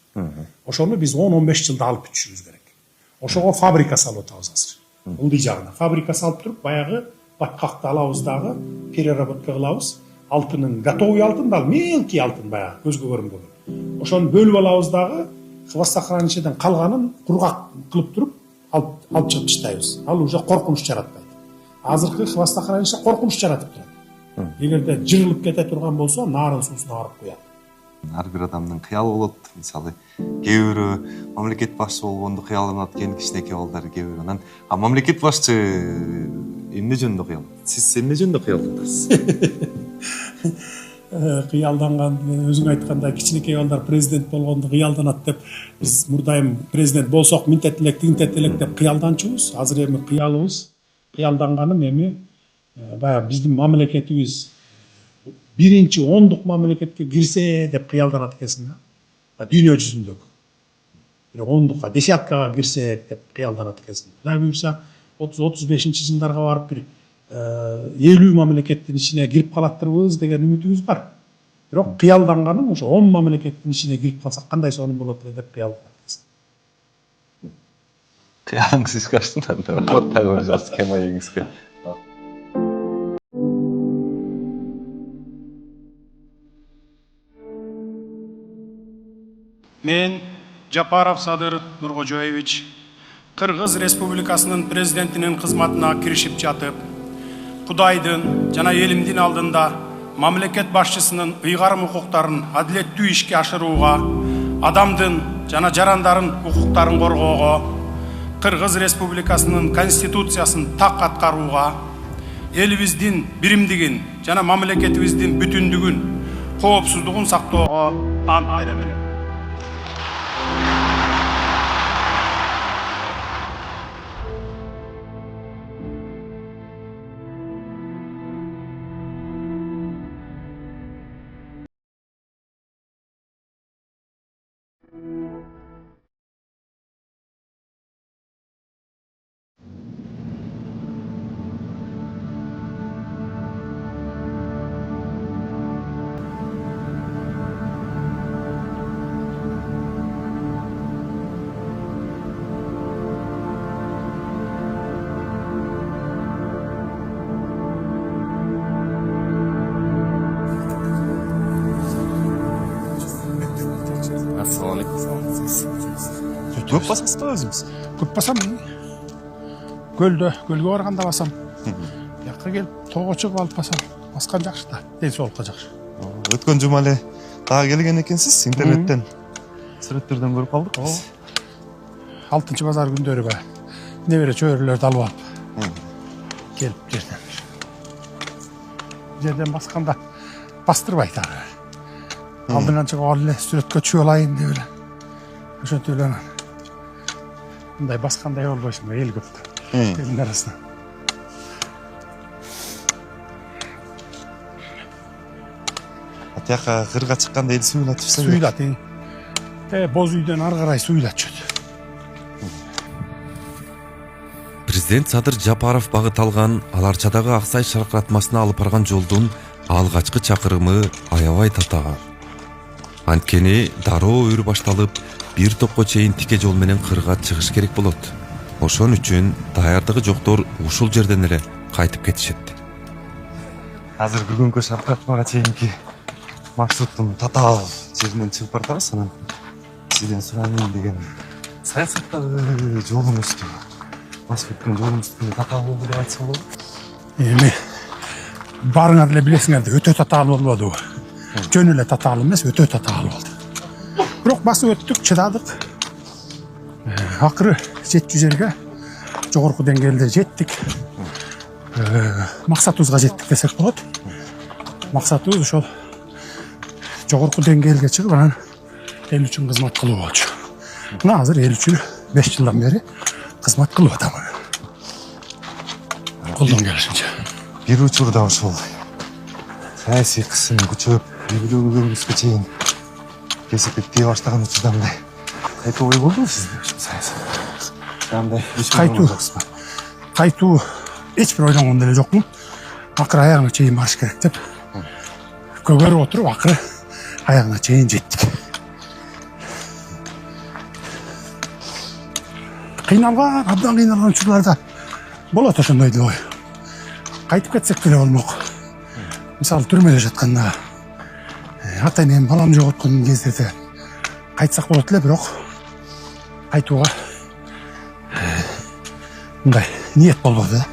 Ошону биз 10-15 жылда алып бүтүшүбүз керек. Ошого фабрика салып атабыз азыр. Ылдый жагына фабрика салып туруп, баягы баткакты алабыз дагы, переработка кылабыз. Алтынын готовый алтын да, мелкий алтын баягы көзгө көрүнбөгөн. Ошону бөлүп алабыз дагы, хвостохранищеден калганын кургак кылып туруп алып чыгып таштайбыз. Ал уже коркунуч жаратпайт. Азыркы хвостохранище коркунуч жаратып турат. Эгерде жырылып кете турган болсо, нарын суусуна барып коет. Ар бир адамдын кыялы болот. Мисалы, кээ бирөө мамлекет башчы болгонду кыялданат экен, кичинекей балдар кээ бирөө. Анан мамлекет башчы эмне жөнүндө кыялданат? Сиз эмне жөнүндө кыялданасыз? Кыялданган, өзүң айткандай кичинекей балдар президент болгонду кыялданат деп биз мурдайым президент болсок минтет элек, тигинтет элек деп кыялданчубуз. Азыр эми кыялыбыз, кыялданганым эми баягы биздин мамлекетибиз биринчи 10-дук мамлекетке кирсе деп кыялданат экенсиң да. Дүйнө жүзүндөгү. 10-дукка, десяткага кирсе деп кыялданат экенсиң. Кудай буйрса 30-35-жылдарга барып бир 50 мамлекеттин ичине кирип калаттырбыз деген үмүтүбүз бар. Бирок кыялданганым ошо 10 мамлекеттин ичине кирип калсак кандай сонун болот деп кыялданат. Кыялыңыз ишке ашты да, дагы жас кемайыңызга. Мен Жапаров Садыр Нуркожоевич Кыргыз Республикасынын президентинин кызматына киришип жатып, Кудайдын жана элимдин алдында мамлекет башчысынын ыйгарым укуктарын адилеттүү ишке ашырууга, адамдын жана жарандардын укуктарын коргоого, Кыргыз Республикасынын конституциясын так аткарууга, элибиздин биримдигин жана мамлекетибиздин бүтүндүгүн, коопсуздугун сактоого ант берем. Көп басасыз ба өзіңіз? Көп басам. Көлгө барганда басам. Жакка келип, тоого чыгып алып басам. Баскан жакшы да, ден соолукка жакшы. Өткөн жума эле дагы келген экенсиз, интернеттен сүрөттөрдөн көрүп калдык биз. 6-базар күндөрү ба. Небере чөйрөлөрдү алып алып. Келип жерден басканда бастырбайт ары. Алдынан чыгып алып эле сүрөткө түшүп алайын деп эле. Ошентип эле мындай баскандай болбойсуң, эл көп. Элдин арасында. Атяка кырга чыкканда эл суйлатып суйлат. Боз үйдөн ары карай суйлат чөт. Президент Садыр Жапаров багыт алган Аларчадагы Аксай шаркыратмасына алып барган жолдун алгачкы чакырымы аябай татаал. Анткени дароо өрү башталып, бир топко чейин тике жол менен кырга чыгыш керек болот. Ошон үчүн даярдыгы жоктор ушул жерден эле кайтып кетишет. Азыр бүгүнкү шаркыратмага чейинки маршруттун татаал жеринен чыгып баратабыз, анан сизден сурайын деген. Саясаттагы жолуңузду, басып өткөн жолуңузду татаал болду деп айтса болобу? эми барыңар эле билесиңер да өтө татаалуу болбоду. Жөн эле татаалуу эмес, өтө татаалуу болду. Бирок басып өттүк, чыдадык. Акыры жетчү жерге жогорку деңгээлде жеттик. Максатыбызга жеттик десек болот. Максатыбыз ошол жогорку деңгээлге чыгып анан эл үчүн кызмат кылуу болчу. Мына азыр эл үчүн 5 жылдан бери кызмат кылып атам. Колдон келишинче. Бир учурда ошол саясий кысым күчөп, үйлөнгөнгүзгө чейин кесиптей баштаган учурда мындай кайтуу ой болдубу сизде? Кандай кайтуу эч бир ойлонгон деле жокмун. Акыры аягына чейин барыш керек деп көгөрүп отуруп акыры аягына чейин жеттик. Кыйналган, абдан кыйналган учурларда болот ошондой деле ой. Кайтып кетсек деле болмок. Мисалы түрмөдө жатканда ата энем балам жоготкон кездерде кайтсак болот эле, бирок кайтууга мындай ниет болбоду да.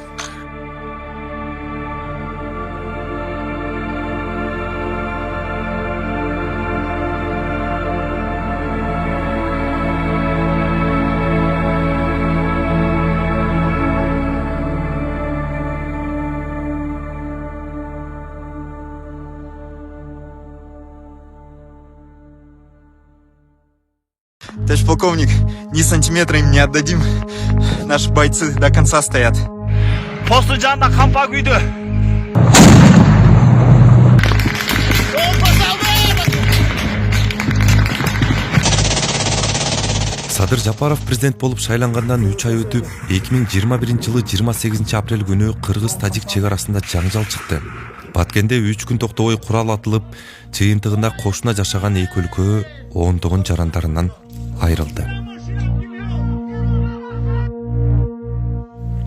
Товарищ полковник, ни сантиметра им не отдадим. Наши бойцы до конца стоят. Посту жанында кампа күйдү. Садыр Жапаров президент болуп шайлангандан 3 ай өтүп, 2021 жылы 28 апрель күнү Кыргыз-Тажик чек арасында жаңжал чыкты. Баткенде 3 күн токтобой курал атылып, жыйынтыгында кошуна жашаган эки өлкө ондогон жарандарынан айрылды.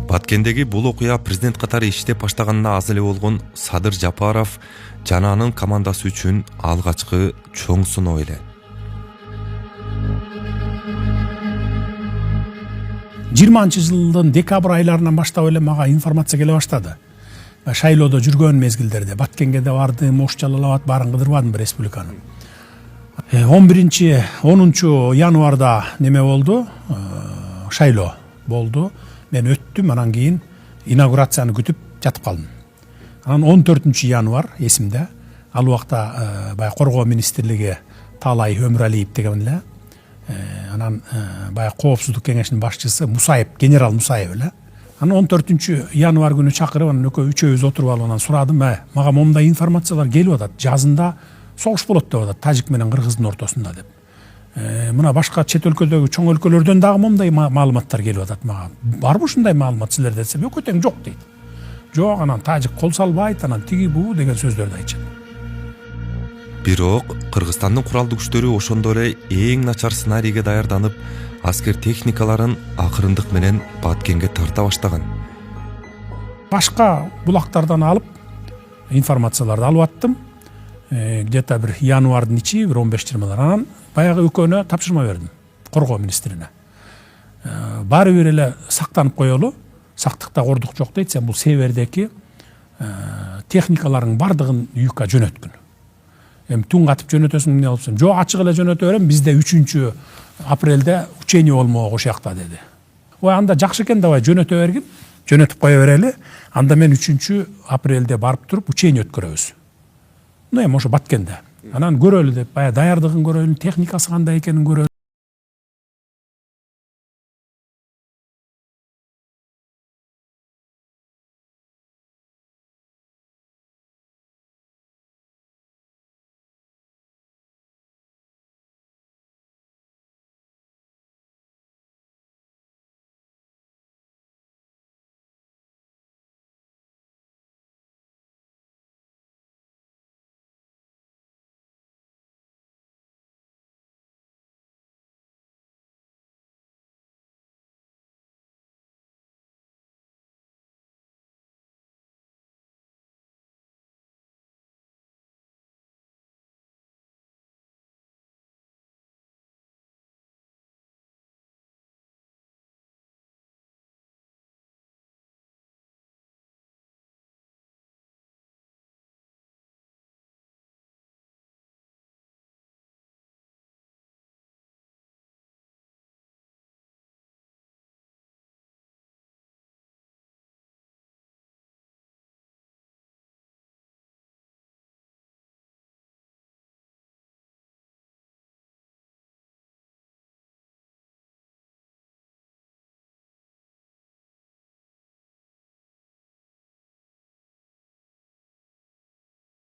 Баткендеги бул окуя президент катары иштеп баштаганына аз эле болгон Садыр Жапаров жана анын командасы үчүн алгачкы чоң сыноо эле. 20 жылдын декабрь айларынан баштап эле мага информация келе баштады. Шайлоодо жүргөн мезгилдерде Баткенге да бардым, Ош Жалалабад баарын кыдырбадым республиканы. 10 январда неме болду, шайлоо болду. Мен өттүм, анан кийин инаугурацияны күтүп жатып калдым. Анан 14 январ эсимде, ал убакта бая коргоо министрлиги Таалай Өмүралиев деген эле, анан бая коопсуздук кеңешинин башчысы Мусаев, генерал Мусаев эле. Анан 14 январ күнү чакырып, анан үчөөбүз отуруп алып анан сурадым, мага момундай информациялар келип атат. Жазында согуш болот деп атат, Тажик менен Кыргыздын ортосунда деп. Мына башка чет өлкөдөгү чоң өлкөлөрдөн дагы момундай маалыматтар келип атат мага. Барбы ушундай маалымат силерде десем, өкө тең жок дейт. Жок, анан Тажик кол салбайт, анан тиги буу деген сөздөрдү айтышат. Бирок Кыргызстандын куралдуу күчтөрү ошондо эле эң начар сценарийге даярданып, аскер техникаларын акырындык менен Баткенге тарта баштаган. Башка булактардан алып информацияларды алып аттым. Где-то бир январдын ичи, бир 15-20-лар. Анан баягы өкөнө тапшырма бердим, коргоо министрине. Баары бир эле сактанып коелу, сактыкта кордук жок дейт, сен бул севердеки техникаларың бардыгын юкка жөнөткүн. Эми түн катып жөнөтөсүң эмне болупсун? Жок, ачык эле жөнөтө берем, бизде 3 апрелде учение болмок ошол жакта деди. Ой, анда жакшы экен, давай жөнөтө бергин, жөнөтүп кое берели. Анда мен 3 апрелде барып туруп учение өткөрөбүз. Ну эми ошо Баткенде. Анан көрөлү деп, бая даярдыгын көрөлү, техникасы кандай экенин көрөлү.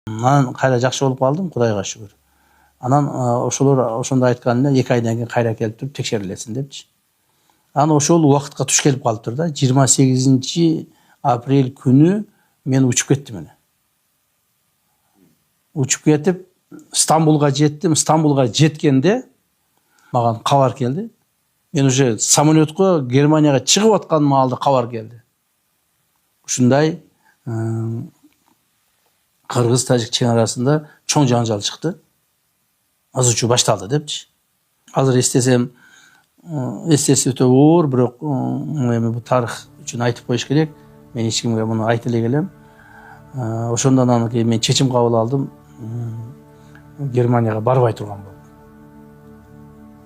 Анан кайра жакшы болуп калдым, Кудайга шүгүр. Анан ошолор ошондо айткан эле 2 айдан кийин кайра келип туруп текшерилесин депчи. Анан ошол убакытка туш келип калыптыр да. 28 апрель күнү мен учуп кеттим эле. Учуп кетип Стамбулга жеттим. Стамбулга жеткенде маған кабар келди. Мен уже самолетко Германияга чыгып аткан маалда кабар келди. Ушундай Кыргыз-Тажик чек арасында чоң жаңжал чыкты. Азыр учуу башталды депчи. Азыр эстесем, эстеси өтө оор, бирок эми бул тарых үчүн айтып коюш керек. Мен эч кимге муну айта эле келем. Ошондон кийин мен чечим кабыл алдым. Германияга барбай турган болдум.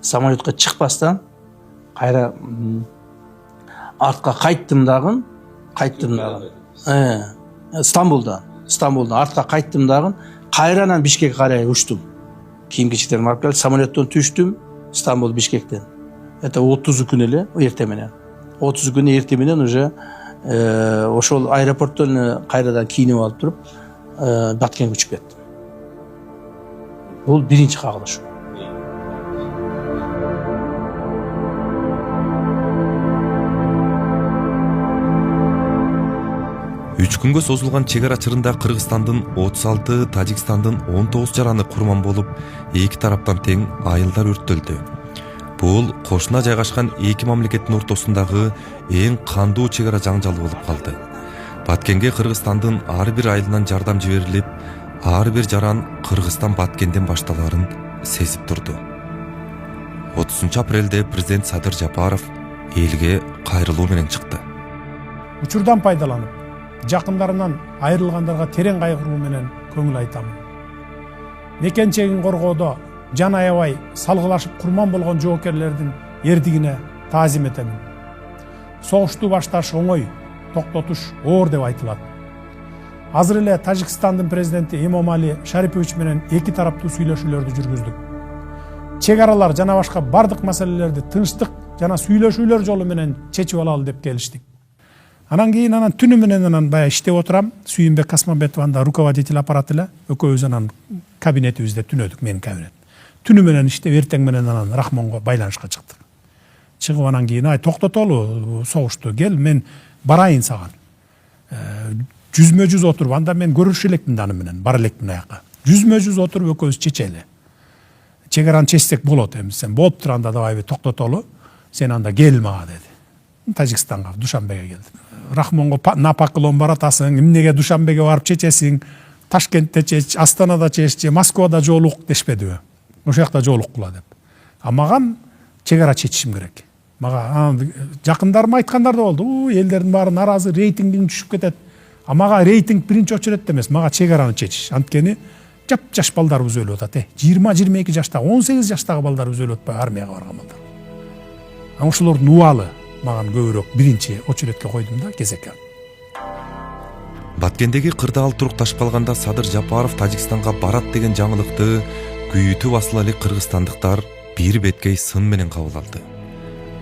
Самолетко чыкпастан кайра артка кайттым дагы. Стамбулдан артка кайттым дагы. Кайранан Бишкекке карай учтум. Кийим-кечектеримди алып келип, самолеттон түштүм Стамбул Бишкектен. Это 30 күн эле эрте менен. 30 күн эрте менен уже ошол аэропорттон кайрадан кийинип алып туруп, Баткенге учуп кеттим. Бул биринчи кагылыш. Үч күнгө созулган чек ара чырында Кыргызстандын 36, Тажикстандын 19 жараны курман болуп, эки тараптан тең айылдар өрттөлдү. Бул кошуна жайгашкан эки мамлекеттин ортосундагы эң кандуу чек ара жаңжалы болуп калды. Баткенге Кыргызстандын ар бир айылынан жардам жиберилип, ар бир жаран Кыргызстан Баткенден башталарын сезип турду. 30 апрелде президент Садыр Жапаров элге кайрылуу менен чыкты. Учурдан пайдаланып, жакындарынан айрылгандарга терең кайгыруу менен көңүл айтамын. Мекенчегин коргоодо жан аябай салгылашып курман болгон жоокерлердин эрдигине таазим этемин. Согушту башташ оңой, токтотуш оор деп айтылат. Азыр эле Тажикстандын президенти Эмомали Шарипович менен эки тараптуу сүйлөшүүлөрдү жүргүздүк. Чек аралар жана башка бардык маселелерди тынчтык жана сүйлөшүүлөр жолу менен чечип алалы деп келиштик. Анан кийин түнү менен баягы иштеп отурам. Сүйүнбек Касманбетованда руководитель аппарат эле. Экөөбүз кабинетибизде түнөдүк, менин кабинет. Түнү менен иштеп, эртең менен Рахмонго байланышка чыктык. Чыгып анан кийин токтотолу согушту, кел мен барайын саган. Жүзмө-жүз отуруп, анда мен көрүшө элекмин аны менен, бара элекмин аяка. Жүзмө-жүз отуруп экөөбүз чечели. Чек араны чечсек болот эми, сен болуп турганда давай токтотолу, сен анда кел мага деди. Тажикстанга, Душанбеге келдим. Рахмонго напакылон баратасың, эмнеге Душанбеге барып чечесиң, Ташкентте чеч, Астанада чеччи, Москвада жолук дешпедиби. Ошол жакта жолуккула деп. А маган чек ара чечишим керек. Мага жакындарым айткандар да болду. Элдердин баары наразы, рейтингиң түшүп кетет. А мага рейтинг биринчи очередде эмес, мага чек араны чечиш. Анткени жаш балдарыбыз өлүп атат. 20-22 жашта, 18 жаштагы балдарыбыз өлүп атпайбы, армияга барган балдар. Ошолордун убалы маган көбүрөөк биринчи очередке койдум да, кезекке. Баткендеги кырдаал турук ташып калганда Садыр Жапаров Тажикстанга барат деген жаңылыкты күйүтүп басыла элек кыргызстандыктар бир беткей сын менен кабыл алды.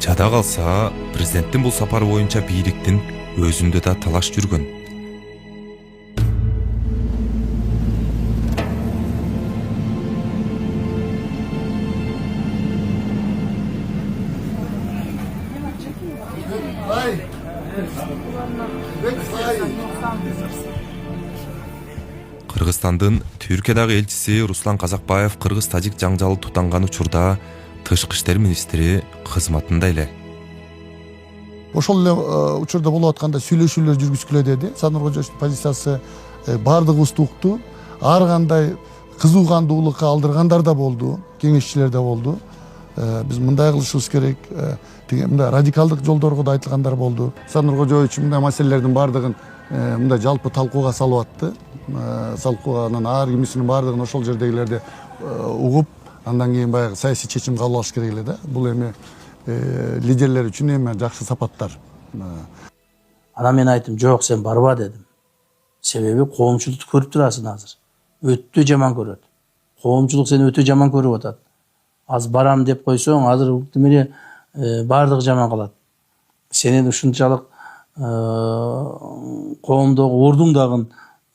Жада калса, президенттин бул сапары боюнча бийликтин өзүндө да талаш жүргөн. Кыргызстандын Түркиядагы элчиси Руслан Казакбаев кыргыз-тажик жаңжалы тутанган учурда тышкы иштер министри кызматында эле. Ошол эле учурда болуп атканда сүйлөшүүлөр жүргүзгүлө деди. Садыр Кожоевдун позициясы бардыгыбызды укту. Ар кандай кызуу кандуулукка алдыргандар да болду, кеңешчилер да болду. Биз мындай кылышыбыз керек, мындай радикалдык жолдорго да айтылгандар болду. Садыр Кожоевич мындай маселелердин бардыгын мындай жалпы талкууга салып атты. Салкууганын ар кимисинин бардыгын ошол жердегилерди угуп, андан кийин баягы саясий чечим кабыл алыш керек эле да. Бул эми лидерлер үчүн эми жакшы сапаттар. Анан мен айттым, жок, сен барба дедим. Себеби коомчулукту көрүп турасың азыр. Өтө жаман көрөт. Коомчулук сени өтө жаман көрүп атат. Az барам деп койсоң, азыр үктүмүнө бардыгы жаман калат. Сенин ушунчалык коомдогу ордуң дагы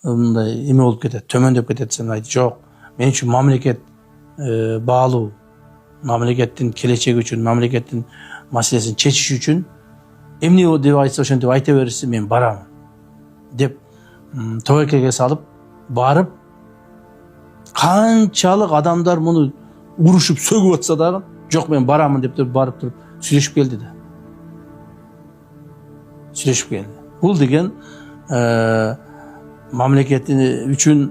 мындай эме болуп кетет, төмөндөп кетет десем айтты, жок. Мен үчүн мамлекет баалуу, мамлекеттин келечеги үчүн, мамлекеттин маселесин чечиш үчүн эмне деп айтса ошентип айта берсе мен барам деп тобокелге салып барып, канчалык адамдар муну урушуп сөгүп атса дагы жок мен барамын деп туруп барып туруп сүйлөшүп келди да. Сүйлөшүп келди. Бул деген мамлекеттин үчүн,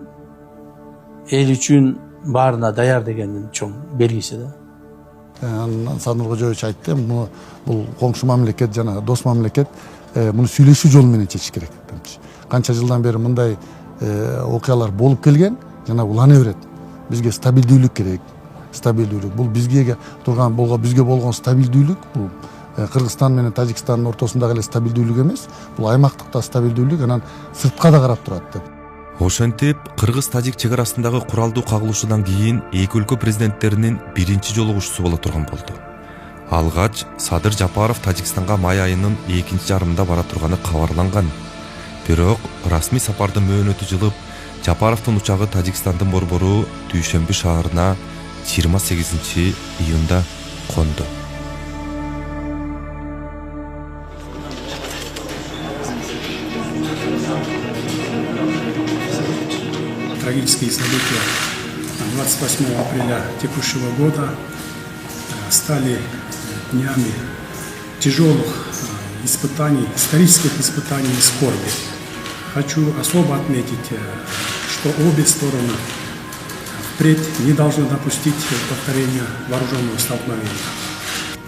эл үчүн баарына даяр дегендин чоң белгиси да. Садыр Кожоевич айтты, бул коңшу мамлекет жана дос мамлекет муну сүйлөшүү жолу менен чечиш керек. Канча жылдан бери мындай окуялар болуп келген, жана улана берет. Бизге стабилдүүлүк керек. Стабилдүүлүк. Бул бизге болгон стабилдүүлүк, бул Кыргызстан менен Тажикстандын ортосундагы эле стабилдүүлүк эмес, бул аймактыкта стабилдүүлүк, анан сыртка да карап турат. Ошентип, Кыргыз-Тажик чек арасындагы куралдуу кагылышуудан кийин эки өлкө президенттеринин биринчи жолугушуусу боло турган болду. Алгач Садыр Жапаров Тажикстанга май айынын экинчи жарымында бара турганы кабарланган. Бирок расмий сапардын мөөнөтү жылып, Жапаровдун учагы Тажикстандын борбору Дүйшөмбү шаарына 28 июнда конду. Трагические события 28 апреля текущего года стали днями тяжелых испытаний, исторических испытаний и скорби. Хочу особо отметить, что обе стороны впредь не должны допустить повторения вооруженного столкновения.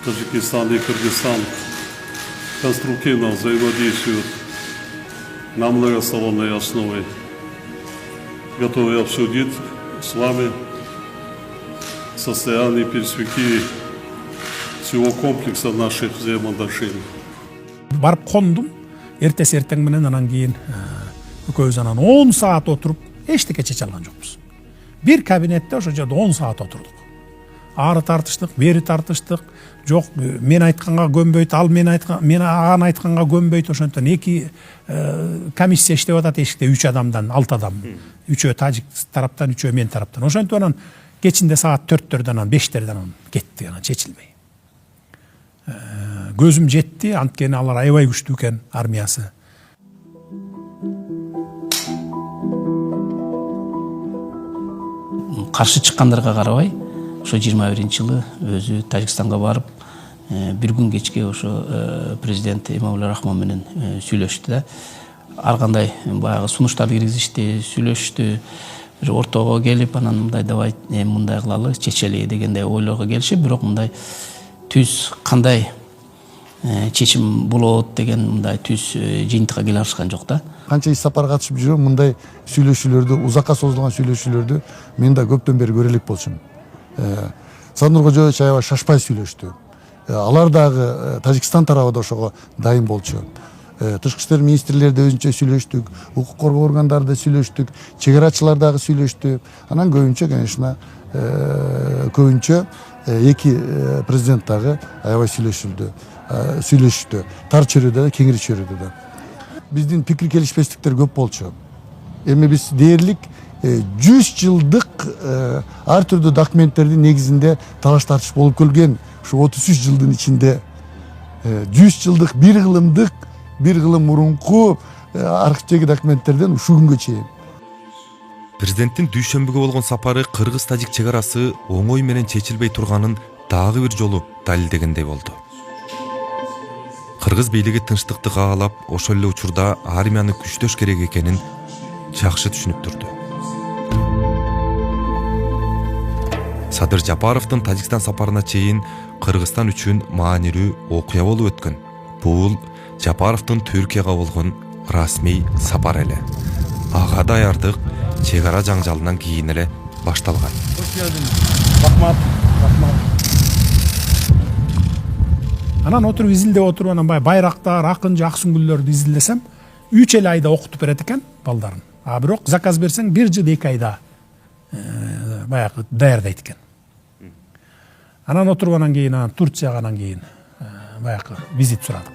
Таджикистан и Кыргызстан конструктивно взаимодействуют на многосторонней основе. Готовы обсудить с вами состояние и перспективы всего комплекса наших взаимоотношений. Барып кондум, эртеси эртең менен анан кийин экөөбүз анан 10 саат отуруп эчтеке чече алган жокпуз. Бир кабинетте ошо жерде 10 саат отурдук. Ары тартыштык, бери тартыштык. Жок, мен айтканга көнбөйт, ал мен аган айтканга көнбөйт. Ошондон эки комиссия иштеп атат эшикте 3 адамдан 6 адам. 3-өө тажик тараптан, 3-өө мен тараптан. Ошентип анан кечинде саат 4-төрдөн анан 5-терден анан кетти, анан чечилбей. Көзүм жетти, анткени алар аябай күчтүү экен армиясы. Каршы чыккандарга карабай, ошо 21-жылы өзү Тажикстанга барып, бир күн кечке ошо президент Эмомали Рахмон менен сүйлөштү да. Ар кандай баягы сунуштарды киргизишти, сүйлөштү. Бир ортого келип, анан мындай давай мындай кылалы, чечели дегендей ойлорго келишип, бирок мындай түз кандай чечим болот деген мындай түз жыйынтыкка келе алышкан жок да. Канча иш сапар катышып жүрөм, мындай сүйлөшүүлөрдү, узакка созулган сүйлөшүүлөрдү мен да көптөн бери көрө элек болчумун. Садыр Кожоевич аябай шашпай сүйлөштү. Алар дагы Тажикстан тарабы да ошого дайым болчу. Тышкы иштер министрлери да өзүнчө сүйлөштүк, укук коргоо органдары да сүйлөштүк, чек арачылар дагы сүйлөштү. Анан көбүнчө, конечно, көбүнчө эки президент дагы аябай сүйлөшүштү. Тар чөйрөдө да, кеңири чөйрөдө да. Биздин пикир келишпестиктер көп болчу. Эми биз дээрлик 100 жылдык ар түрдүү документтердин негизинде талаш тартыш болуп келген. Ушу 33 жылдын ичинде 100 жылдык бир кылым мурунку архивдеги документтерден ушул күнгө чейин. Президенттин Дүйшөмбүгө болгон сапары Кыргыз-Тажик чек арасы оңой менен чечилбей турганын дагы бир жолу далилдегендей болду. Кыргыз бийлиги тынчтыкты каалап, ошол эле учурда армияны күчтөш керек экенин жакшы түшүнүп турду. Садыр Жапаровдун Тажикстан сапарына чейин Кыргызстан үчүн маанилүү окуя болуп өткөн. Бул Жапаровдун Түркияга болгон расмий сапар эле. Ага даярдык чек ара жаңжалынан кийин эле башталган. Рахмат. Анан отуруп изилдеп отуруп, анан байрактар, акын, ак сүңгүлдөрдү изилдесем, 3 эле айда окутуп берет экен балдарын. А бирок заказ берсең 1 жыл 2 айда баягы даярдайт экен. Анан отуруп анан кийин Турцияга анан кийин баягы визит сурадык.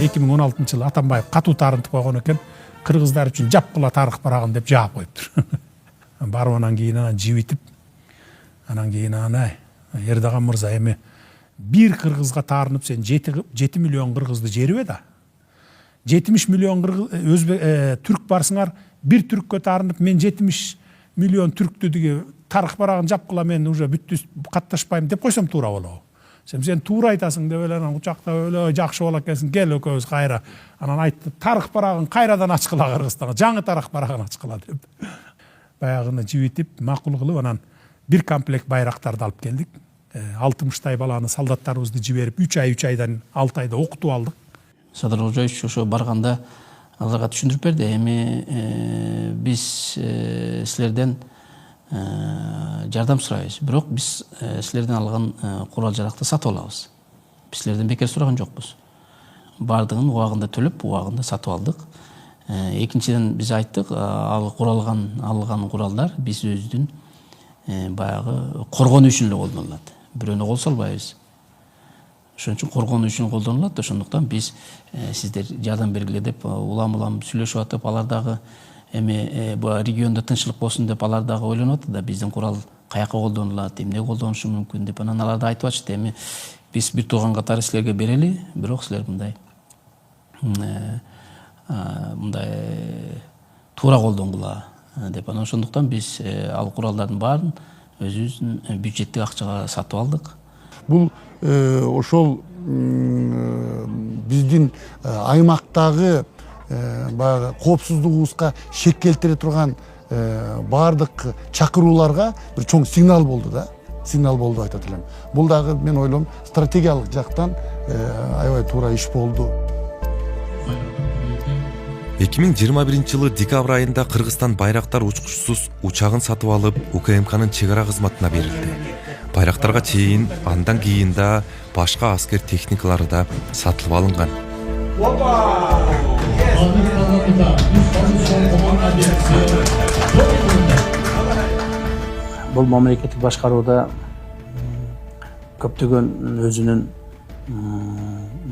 2016 жылы Атамбаев катуу таарынтып койгон экен, кыргыздар үчүн жапкыла тарых барагын деп жаап коюптур. Барып анан кийин анан жибитип, анан кийин анан Эрдоган мырза, эми бир кыргызга таарынып сен 7 миллион кыргызды жерибе да. 70 миллион түрк барсыңар, бир түрккө таарынып мен 70 миллион түрктү диги тарых барагын жапкыла мен уже бүттү катташпайм деп койсом туура болобу? Сен туура айтасың деп эле анан учакта өлө жакшы болот экенсиң, кел экөөбүз кайра. Анан айтты, тарых барагын кайрадан ачкыла Кыргызстанга, жаңы тарых барагын ачкыла деп. Баягыны жибитип, макул кылып анан бир комплект байрактарды алып келдик. 60 баланы солдаттарыбызды жиберип 3 айдан 6 айда окутуп алдык. Садыр Кожоевич ошо барганда аларга түшүндүрүп берди. Эми биз силерден жардам сурайбыз. Бирок биз силерден алган курал жаракты сатып алабыз. Биз силерден бекер сураган жокпуз. Бардыгын убагында төлөп, убагында сатып алдык. Экинчиден биз айттык, ал алган куралдар биз өзүбүздүн баягы коргонуу үчүн эле колдонулат. Бирөөнө кол салбайбыз. Ошон үчүн коргонуу үчүн колдонулат. Ошондуктан биз сиздер жардам бергиле деп улам сүйлөшүп атып, алар дагы эми бу региондо тынччылык болсун деп алар дагы ойлонуп атты да, биздин курал каяка колдонулат, эмне колдонушу мүмкүн деп анан алар да айтып атышты. Эми биз бир тууган катары силерге берели, бирок силер мындай туура колдонгула деп. Анан ошондуктан биз ал куралдардын баарын өзүбүздүн бюджеттик акчага сатып алдык. Бул ошол биздин аймактагы баягы коопсуздугубузга шек келтире турган баардык чакырууларга бир чоң сигнал болду да. Сигнал болду айтат элем. Бул дагы мен ойлойм стратегиялык жактан аябай туура иш болду. 2021 жылы декабрь айында Кыргызстан байрактар учкучсуз учагын сатып алып, УКМКнын чек ара кызматына берилди. Байрактарга чейин, андан кийин да башка аскер техникалары да сатылып алынган. Бул мамлекеттик башкарууда көптөгөн өзүнүн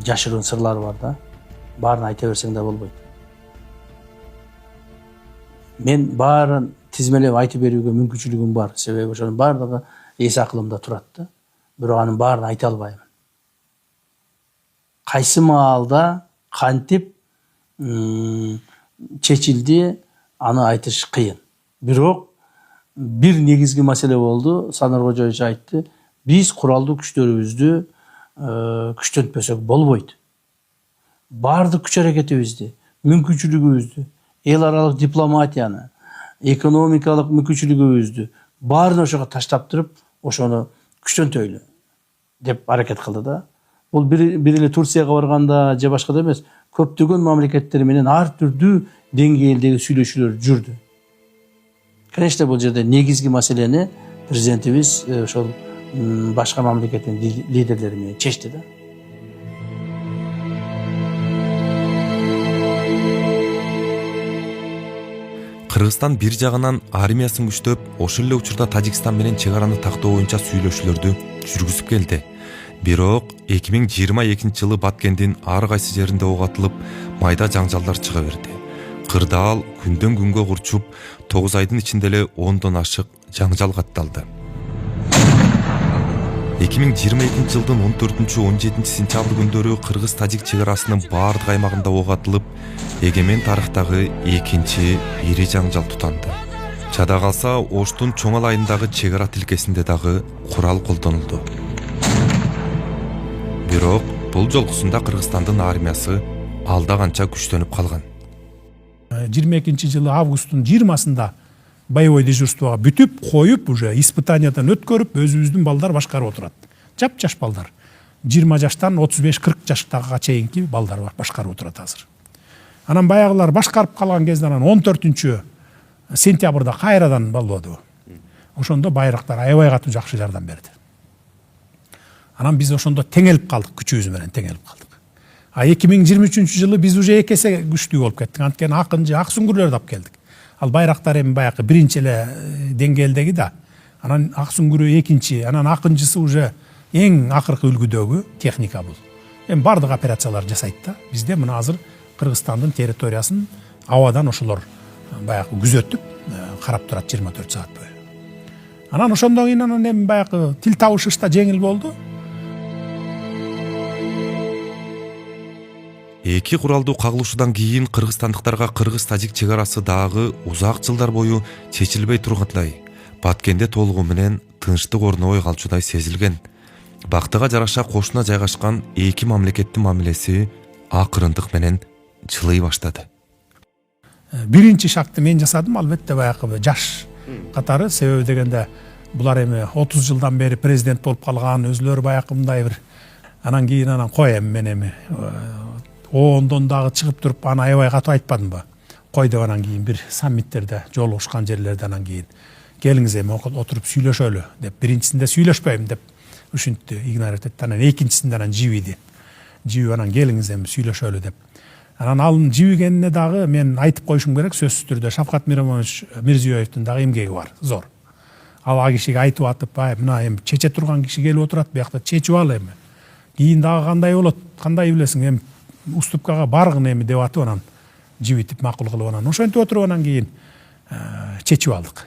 жашыруун сырлары бар да. Баарын айта берсең да болбойт. Мен баарын тизмелеп айтып берүүгө мүмкүнчүлүгүм бар. Себеби ошонун баардыгы эс акылымда турат да. Бирок анын баарын айта албайм. Кайсы маалда кантип чечилди, аны айтыш кыйын. Бирок бир негизги маселе болду. Садыр Кожоевич айтты. Биз куралдуу күчтөрүбүздү күчтөнтпөсөк болбойт. Бардык күч аракетибизди, мүмкүнчүлүгүбүздү, эл аралык дипломатияны, экономикалык мүмкүнчүлүгүбүздү баарын ошого таштап туруп, ошону күчтөнтөйлү деп аракет кылды да. Бул бир эле Турцияга барганда же башкада эмес, көптөгөн мамлекеттер менен ар түрдүү деңгээлдеги сүйлөшүүлөр жүрдү. Конечно, бул жерде негизги маселени президентибиз ошол башка мамлекеттин лидерлери менен чечти да. Кыргызстан бир жагынан армиясын күчтөп, ошол эле учурда Тажикстан менен чек араны тактоо боюнча сүйлөшүүлөрдү жүргүзүп келди. Бирок 2022 жылы Баткендин ар кайсы жеринде ок атылып, майда жаңжалдар чыга берди. Кырдаал күндөн күнгө курчуп, 9 айдын ичинде эле 10дон ашык жаңжал катталды. 2022 жылдын 14-17 сентябрь күндөрү Кыргыз-Тажик чек арасынын баардык аймагында ок атылып, эгемен тарыхтагы экинчи ири жаңжал тутанды. Жада калса, Оштун Чоңал айындагы чек ара тилкесинде дагы курал колдонулду. Бирок бул жолкусунда Кыргызстандын армиясы алда канча күчтөнүп калган. 22 жылы августтун 20-сында боевой дежурствоға бүтүп, коюп, уже испытаниядан өткөрүп, өзүбүздүн балдар башкарып отурат. Жап-жаш балдар. 20 жаштан 35-40 жаштагыга чейинки балдар бар башкарып отурат азыр. Анан баягылар башкарып калган кезде анан 14 сентябрда кайрадан болду. Ошондо байрактар аябай катуу жакшы жардам берди. Анан биз ошондо теңелип калдык, күчүбүз менен теңелип калдык. 2023 жылы биз уже эки эсе күчтүү болуп кеттик. Анткени акынчы, ак сүңгүрлөрдү алып келдик. Ал байрактар эми баягы биринчи эле деңгээлдеги да. Анан ак сүңгүрү экинчи, анан акынчысы уже эң акыркы үлгүдөгү техника бул. эми баардык операциялар жасайт да. Бизде мына азыр Кыргызстандын территориясын абадан ошолор баягы күзөтүп карап турат 24 саат бою. Анан ошондон кийин анан эми баягы тил табышыш да жеңил болду. Эки куралдуу кагылышуудан кийин кыргызстандыктарга кыргыз-тажик чек арасы дагы узак жылдар бою чечилбей тургандай, Баткенде толугу менен тынчтык орнобой калчудай сезилген. Бактыга жараша кошуна жайгашкан эки мамлекеттин мамилеси акырындык менен жылый баштады. Биринчи шагты мен жасадым, албетте баягы жаш катары, себеби дегенде булар эми 30 жылдан бери президент болуп калган, өзүлөрү баягы мындай бир анан кийин анан кой эми мен эми ондон дагы чыгып туруп аны аябай катуу айтпадымбы. Кой деп анан кийин бир саммиттерде жолугушкан жерлерде анан кийин келиңиз эми отуруп сүйлөшөлү деп, биринчисинде сүйлөшпөйм деп ушинтти игнорить этти. Анан экинчисинде анан жибиди. Жибип анан келиңиз эми сүйлөшөлү деп. Анан ал жибигенине дагы мен айтып коюшум керек, сөзсүз түрдө Шавкат Мирзиёевдин дагы эмгеги бар, зор. Ал а кишиге айтып атып, мына эми чече турган киши келип отурат, биякта чечип ал эми. Кийин дагы кандай болот, кандай билесиң, эми уступкага баргын эми деп атып анан жибитип макул кылып анан ошентип отуруп анан кийин чечип алдык.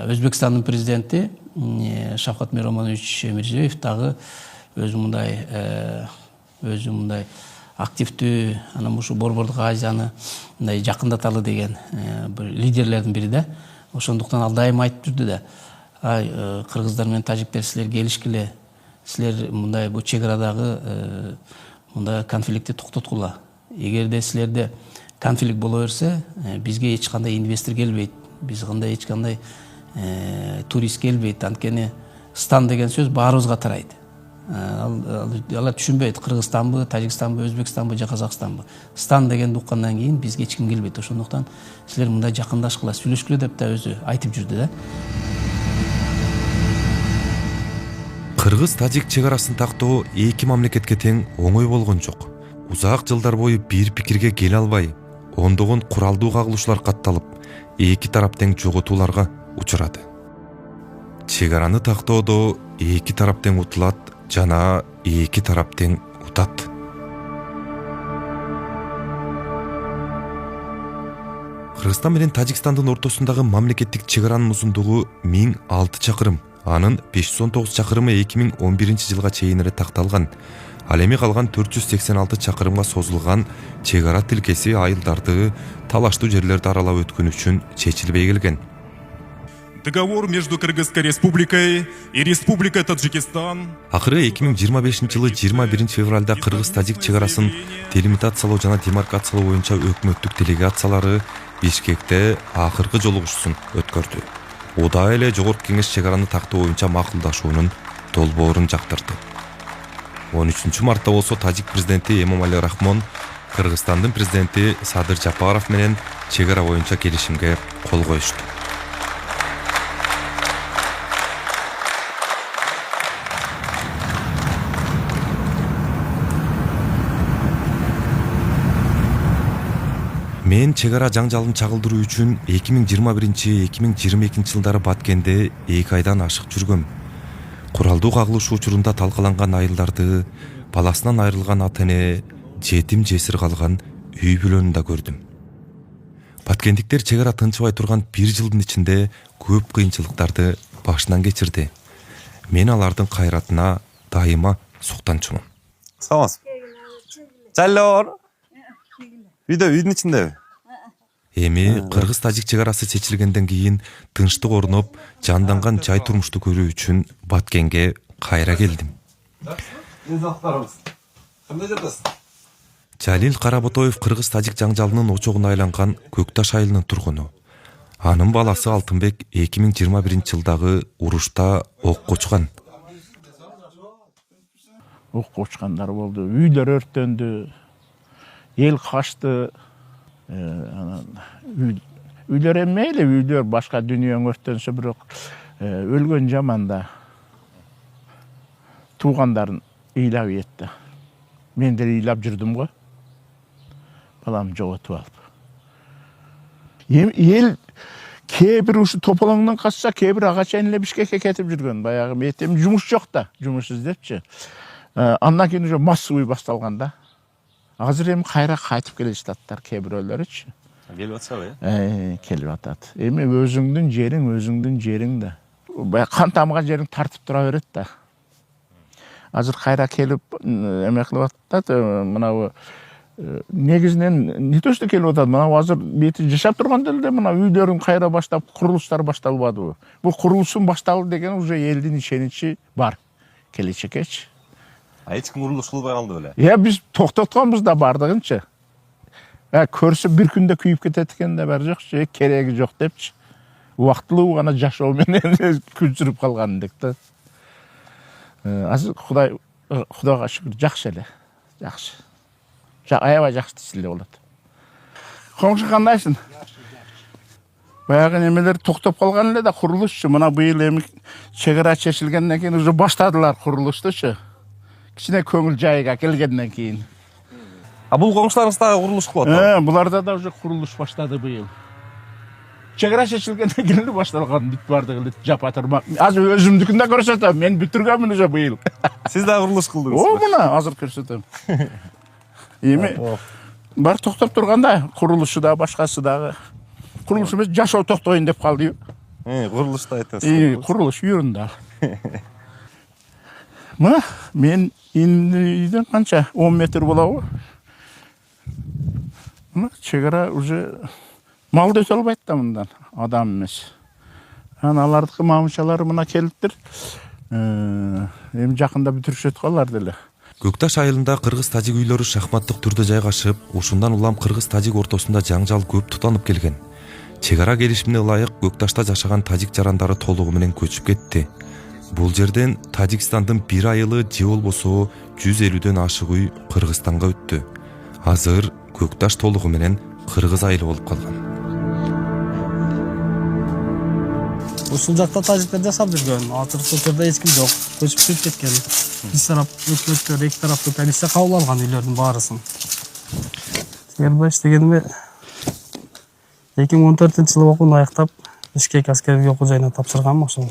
Өзбекстандын президенти Шавкат Мирзиёев дагы өзү мындай активдүү, анан ушу Борбордук Азияны мындай жакындаталы деген бир лидерлердин бири да. Ошондуктан ал дайыма айтып жүрдү да, кыргыздар менен тажиктер силер келишкиле, силер мындай бу чек арадагы мындай конфликтти токтоткула. Эгерде силерде конфликт боло берсе, бизге эч кандай инвестор келбейт, эч кандай турист келбейт. Анткени стан деген сөз баарыбызга тарайт. Алар түшүнбөйт, Кыргызстанбы, Тажикстанбы, Өзбекстанбы же Казакстанбы. Стан дегенди уккандан кийин бизге эч ким келбейт. Ошондуктан силер мындай жакындашкыла, сүйлөшкүлө деп да өзү айтып жүрдү да. Кыргыз-тажик чек арасын тактоо эки мамлекетке тең оңой болгон жок. Узак жылдар бою бир пикирге келе албай, ондогон куралдуу кагылышуулар катталып, эки тарап тең жоготууларга учурады. Чек араны тактоодо эки тарап тең утулат жана эки тарап тең утат. Кыргызстан менен Тажикстандын ортосундагы мамлекеттик чек аранын узундугу 1006 чакырым. Анын 519 чакырымы 2011 жылга чейин эле такталган. Ал эми калган 486 чакырымга созулган чек ара тилкеси айылдарды, талаштуу жерлерди аралап өткөн үчүн чечилбей келген. Договор между Кыргызской республикой и Республикой Таджикистан. Акыры 2025 жылы 21 февралда Кыргыз-Тажик чек арасын делимитациялоо жана демаркациялоо боюнча өкмөттүк делегациялары Бишкекте акыркы жолугушуусун өткөрдү. Ода эле Жогорку Кеңеш чек араны тактоо боюнча макулдашуунун долбоорун жактырды. 13 мартта болсо Тажик президенти Эмомали Рахмон Кыргызстандын президенти Садыр Жапаров менен чек ара боюнча келишимге кол коюшту. Мен чек ара жаңжалын чагылдыруу үчүн 2021-2022 жылдары Баткенде 2 айдан ашык жүргөм. Куралдуу кагылышуу учурунда талкаланган айылдарды, баласынан айрылган ата-эне, жетим жесир калган үй бүлөнү да көрдүм. Баткендиктер чек ара тынчыбай турган 1 жылдын ичинде көп кыйынчылыктарды башынан кечирди. Мен алардын кайратына дайыма суктанчумун. Саламатсыз. Чайлор. Үйдүн ичинде. Эми Кыргыз-Тажик чек арасы чечилгенден кийин тынчтык орноп, жанданган жай турмушту көрүү үчүн Баткенге кайра келдим. Кандай жатасыз? Жалил Каработоев Кыргыз-Тажик жаңжалынын очогуна айланган Көкташ айылынын тургуну. Анын баласы Алтынбек 2021 жылдагы урушта окко учкан. Окко учкандар болду. Үйлөр өрттөндү. Ел качты. Үйлөр эммейли, үйлөр башка дүйнөң өрттөнсө бирок өлгөн жаманда туугандарын ыйлап этти. Мен деле ыйлап жүрдүм го. Балам жоготуп алып. Эл кээ бир ушу тополоңдон качса, кээ бир ага чейин эле Бишкекке кетип жүргөн. Баягы метем жумуш жок да, жумуш издепчи. Андан кийин уже массовый башталган да. Азыр эми кайра кайтып келе жататтар кээ бирөөлөрүчү. Келип атсабы? Келип атат. Эми өзүңдүн жериң да. Баягы кан тамган жериң тартып тура берет да. Азыр кайра келип эме кылып атат, мынабу негизинен не то что келип атат, мына азыр бети жашап турганда эле мына үйлөрүн кайра баштап, курулуштар башталбадыбы? Бул курулуштун башталды деген уже элдин ишеничи бар келечекечи. Эч ким курулуш кылбай калды беле? Биз токтотконбуз да бардыгынчы. Көрсө бир күндө күйүп кетет экен да баары жокчу, кереги жок депчи. Убактылуу гана жашоо менен күчүрүп калган элек да. Азыр Кудайга шүгүр жакшы эле. Жакшы. Аябай жакшы десе эле болот. Коңшу кандайсың? Баягы немелер токтоп калган эле да курулушчу. Мына быйыл эми чек ара чечилгенден кийин уже баштадылар курулуштучу. Кичине көңүл жайга келгенден кийин. Бул коңшуларыңыз дагы курулуш кылып атпайбы? Буларда да уже курулуш баштады быйыл. Чек ара чечилгенден кийин эле башталган бүт бардыгы эле жапа турмак. Азыр өзүмдүкүн да көрсөтөм. Мен бүтүргөнмүн уже быйыл. Сиз дагы курулуш кылдыңызбы? Мына азыр көрсөтөм. Эми бар токтоп турганда курулушу да башкасы дагы. Курулуш эмес, жашоо токтойн деп калды. Курулушты айтасыз. Курулуш үйрүн да. Мына мен үйдөн канча 10 метр болобу? Мына чек ара уже малды өтө албайт да мындан, адам эмес. Алардыкы мамычалары мына келиптир. Эми жакында бүтүрүшөт алар деле. Көкташ айылында кыргыз-тажик үйлөрү шахматтык түрдө жайгашып, ушундан улам кыргыз-тажик ортосунда жаңжал көп тутанып келген. Чек ара келишимине ылайык Көкташта жашаган тажик жарандары толугу менен көчүп кетти. Бул жерден Тажикстандын бир айылы же болбосо 150дөн ашык үй Кыргызстанга өттү. Азыр Көкташ толугу менен кыргыз айылы болуп калган. Ушул жакта тажиктер жашап жүргөн. Азыркы учурда эч ким жок. Көчүп кеткен. Биз тарап өкмөттөр эки тараптуу комиссия кабыл алган үйлөрдүн баарысын. Сергей дегенме 2014-жылы окууну аяктап, Бишкек аскердик окуу жайына тапшыргам ошол.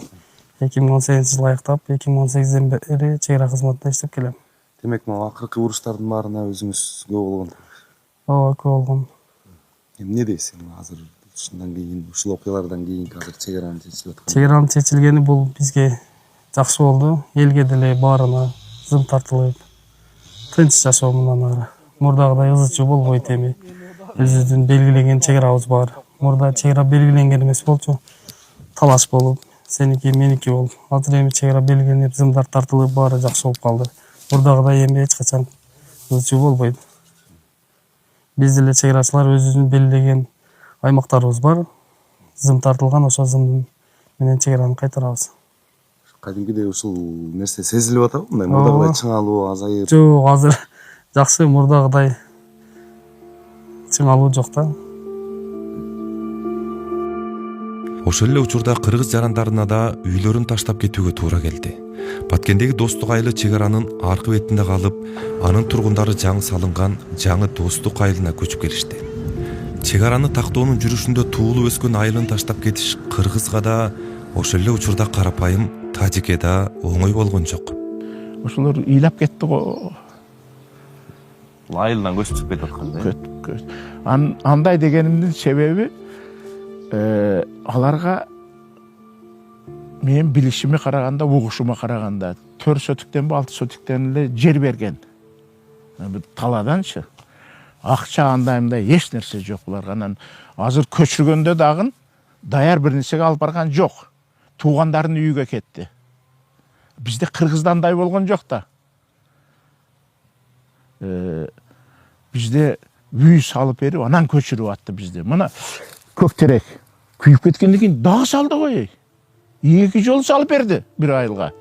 2018-жылы аяктап, 2018-ден бери чек ара кызматында иштеп келем. Демек, могу акыркы уруштардын баарына өзүңүз күбө болгон. Ооба, күбө болгом. Эмне дейсиң азыр? Ушундан кийин, ушул окуялардан кийин азыр чек аранын чечилип атканы. Чек аранын чечилгени бул бизге жакшы болду. Элге деле баарына зым тартылып, тынч жашоо мындан ары. Мурдагыдай ызы чуу болбойт эми. Өзүбүздүн белгиленген чек арабыз бар. Мурда чек ара белгиленген эмес болчу. Талаш болуп, сеники меники болуп. Азыр эми чек ара белгиленип, зымдар тартылып, баары жакшы болуп калды. Мурдагыдай эми эч качан ызы чуу болбойт. Биз деле чек арачылар өзүбүздүн белгиленген аймактарыбыз бар. Зым тартылган, ошо зым менен чек араны кайтарабыз. Кадимкидей ушул нерсе сезилип атабы? Мындай мурдагыдай чыңалуу азайып. Жок, азыр жакшы, мурдагыдай чыңалуу жок да. Ошол эле учурда кыргыз жарандарына да үйлөрүн таштап кетүүгө туура келди. Баткендеги Достук айылы чек аранын аркы бетинде калып, анын тургундары жаңы салынган жаңы Достук айылына көчүп келишти. Чек араны тактоонун жүрүшүндө туулуп өскөн айылын таштап кетиш кыргызга да, ошол эле учурда карапайым тажикке да оңой болгон жок. Ошолор ыйлап кетти го. Айылдан көчүп кетип аткан. Андай дегенимдин себеби аларга мен билишиме караганда, угушума караганда 4 сотиктен 6 сотиктен эле жер берген. Таладанчы. Акча андай эч нерсе жок буларга. Анан азыр көчүргөндө дагы даяр бир нерсеге алып барган жок. Туугандарынын үйүгө кетти. Бизде кыргызда андай болгон жок да. Бизде үй салып берип, анан көчүрүп атты бизде. Мына көктерек күйүп кеткенден кийин дагы салды го. 2 жол салып берди бир айылга.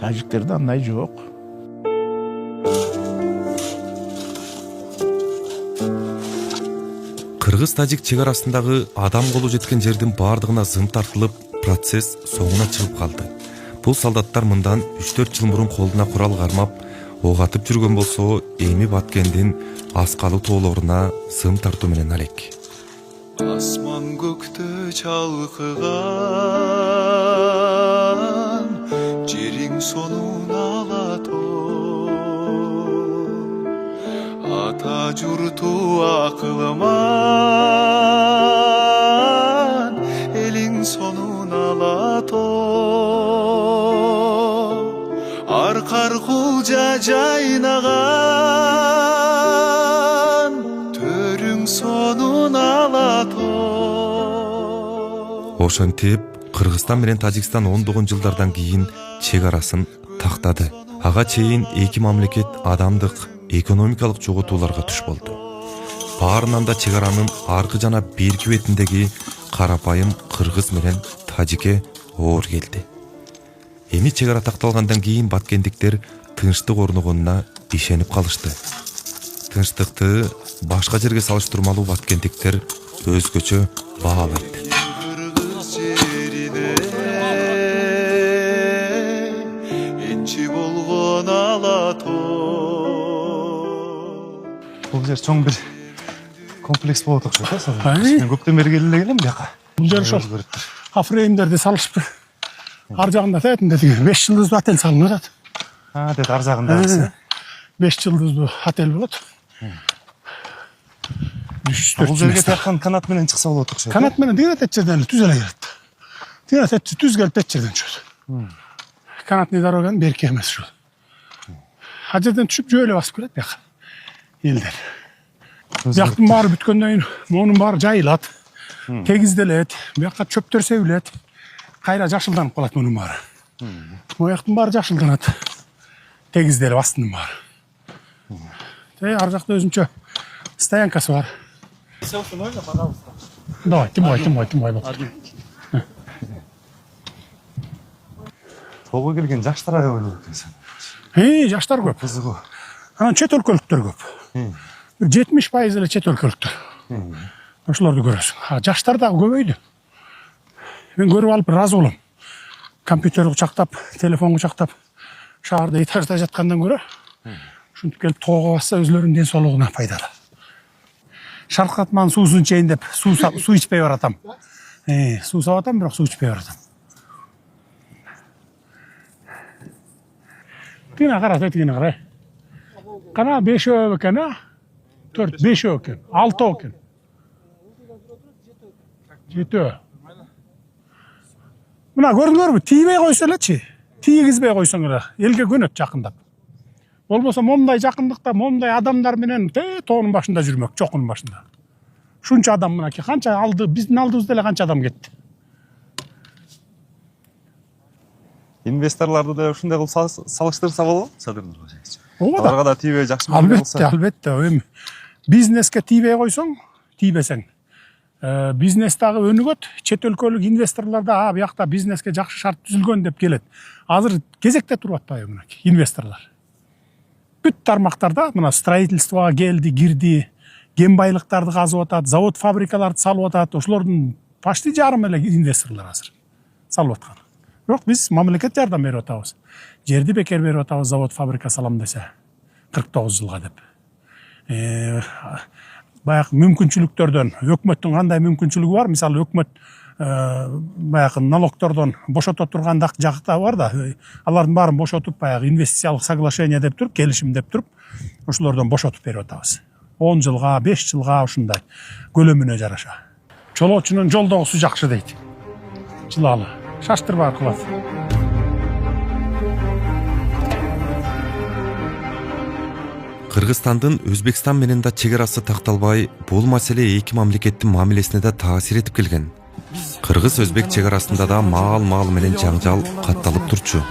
Тажиктерде андай жок. Кыргыз-тажик чек арасындагы адам колу жеткен жердин баардыгына зым тартылып, процесс соңуна чыгып калды. Бул солдаттар мындан 3-4 жыл мурун колуна курал кармап, ок атып жүргөн болсо, эми Баткендин Аскалуу тоолоруна зым тартуу менен алек. Асман көктө чалкыган, жериң сонун ала журту акылман элиң сонун алато аркар кулжа жайнаган төрүң сонун алато. Ошентип Кыргызстан менен Тажикстан ондогон жылдардан кийин чек арасын тактады. Ага чейин эки мамлекет адамдык, экономикалык жоготууларга туш болду. Баарынан да чек аранын аркы жана берки бетиндеги карапайым кыргыз менен тажике оор келди. Эми чек ара такталгандан кийин баткендиктер тынчтык орногонуна ишенип калышты. Тынчтыкты башка жерге салыштырмалуу баткендиктер өзгөчө баалайт. Бул жер чоң бир комплекс болот окшойт да. Мен көптөн бери келе келем бияка. Бул жер ошол афреймдерди салышып ар жагында тетинде 5 жылдыздуу отель салынып атат. Дет ар жагында 5 жылдыздуу отель болот. Бул жерге таккан канат менен чыкса болот окшойт. Канат менен деген эт жерден түз эле келет. Деген эт түз келип эт жерден чыгат. Канатный дороганы берки эмес ушул. А жерден түшүп жөө эле басып келет бияка. Элдер. Бияктын баары бүткөндөн кийин монун баары жайылат. Тегизделет. Бияка чөптөр себилет. Кайра жашылданып калат монун баары. Мояктын баары жашылданат. Тегизделип астынын баары. Ар жакта өзүнчө стоянкасы бар. Селфи можно, пожалуйста? Давай, ты мой. Толго келген жаштар аябай көп экен. Жаштар көп. Кызыгуу. Анан чет өлкөлүктөр көп. 70% эле чет өлкөлүктөр. Ошолорду көрөсүң. Жаштар дагы көбөйдү. Мен көрүп алып ыраазы болом. Компьютер кучактап, телефон кучактап, шаарда этажда жаткандан көрө, ушинтип келип тоого басса өзлөрүнүн ден соолугуна пайдалуу. Шаркатман суусун чейин деп суу ичпей баратам. Суу сап атам, бирок суу ичпей баратам. Тина кара, тетигине кара. Кана 5 экен, 4, 5 экен, 6 экен. 7. Мына көрдүңөрбү? Тийбей койсо элечи. Тийгизбей койсоң эле элге көнөт жакындап. Болбосо момундай жакындыкта, момундай адамдар менен тоонун башында жүрмөк, чокунун башында. Шунча адам мынакей канча алды, биздин алдыбызда эле канча адам кетти. Инвесторларды да ушундай кылып салыштырса болобу, Садыр Нуркожоевич? Аларга да тийбей жакшы болсо. Албетте. Эми бизнеске тийбей койсоң, тийбесең. Бизнес дагы өнүгөт, чет өлкөлүк инвесторлор да биякта бизнеске жакшы шарт түзүлгөн деп келет. Азыр кезекте туруп атпайбы мынакей инвесторлор? Бүт тармактарда мына строительствого келди, кирди, кен байлыктарды казып атат, завод, фабрикаларды салып атат. Ошолордун почти жарым эле инвесторлор азыр салып аткан. Бирок биз мамлекет жардам берип атабыз. Жерди бекер берип атабыз, завод, фабрика салам десе 49 жылга деп. Баягы мүмкүнчүлүктөрдөн өкмөттүн кандай мүмкүнчүлүгү бар? Мисалы өкмөт баягы налогтордон бошото турган жакта бар да, алардын баарын бошотуп баягы инвестициялык соглашение деп туруп, келишим деп туруп, ошолордон бошотуп берип атабыз. 10 жылга, 5 жылга ушундай көлөмүнө жараша. Чолоочунун жолдогусу жакшы дейт. Жылалы, шаштырбай кылат. Кыргызстандын Өзбекстан менен да чек арасы такталбай, бул маселе эки мамлекеттин мамилесине да таасир этип келген. Кыргыз-Өзбек чек арасында да маал менен жаңжал катталып турчу.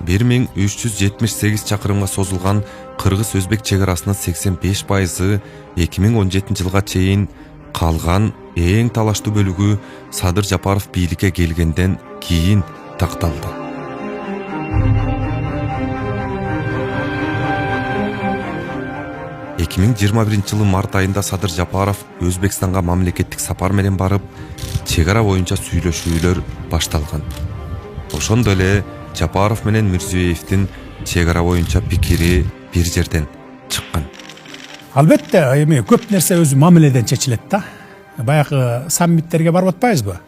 1378 чакырымга созулган Кыргыз-Өзбек чек арасынын 85% 2017 жылга чейин калган эң талаштуу бөлүгү Садыр Жапаров бийликке келгенден кийин такталды. Экимиң 21 жылы март айында Садыр Жапаров Өзбекстанга мамлекеттик сапар менен барып, чек ара боюнча сүйлөшүүлөр башталган. Ошондо эле Жапаров менен Мирзиёевдин чек ара боюнча пикири бир жерден чыккан. Албетте, эми көп нерсе өзү мамиледен чечилет да. Баягы саммиттерге барып атпайбызбы?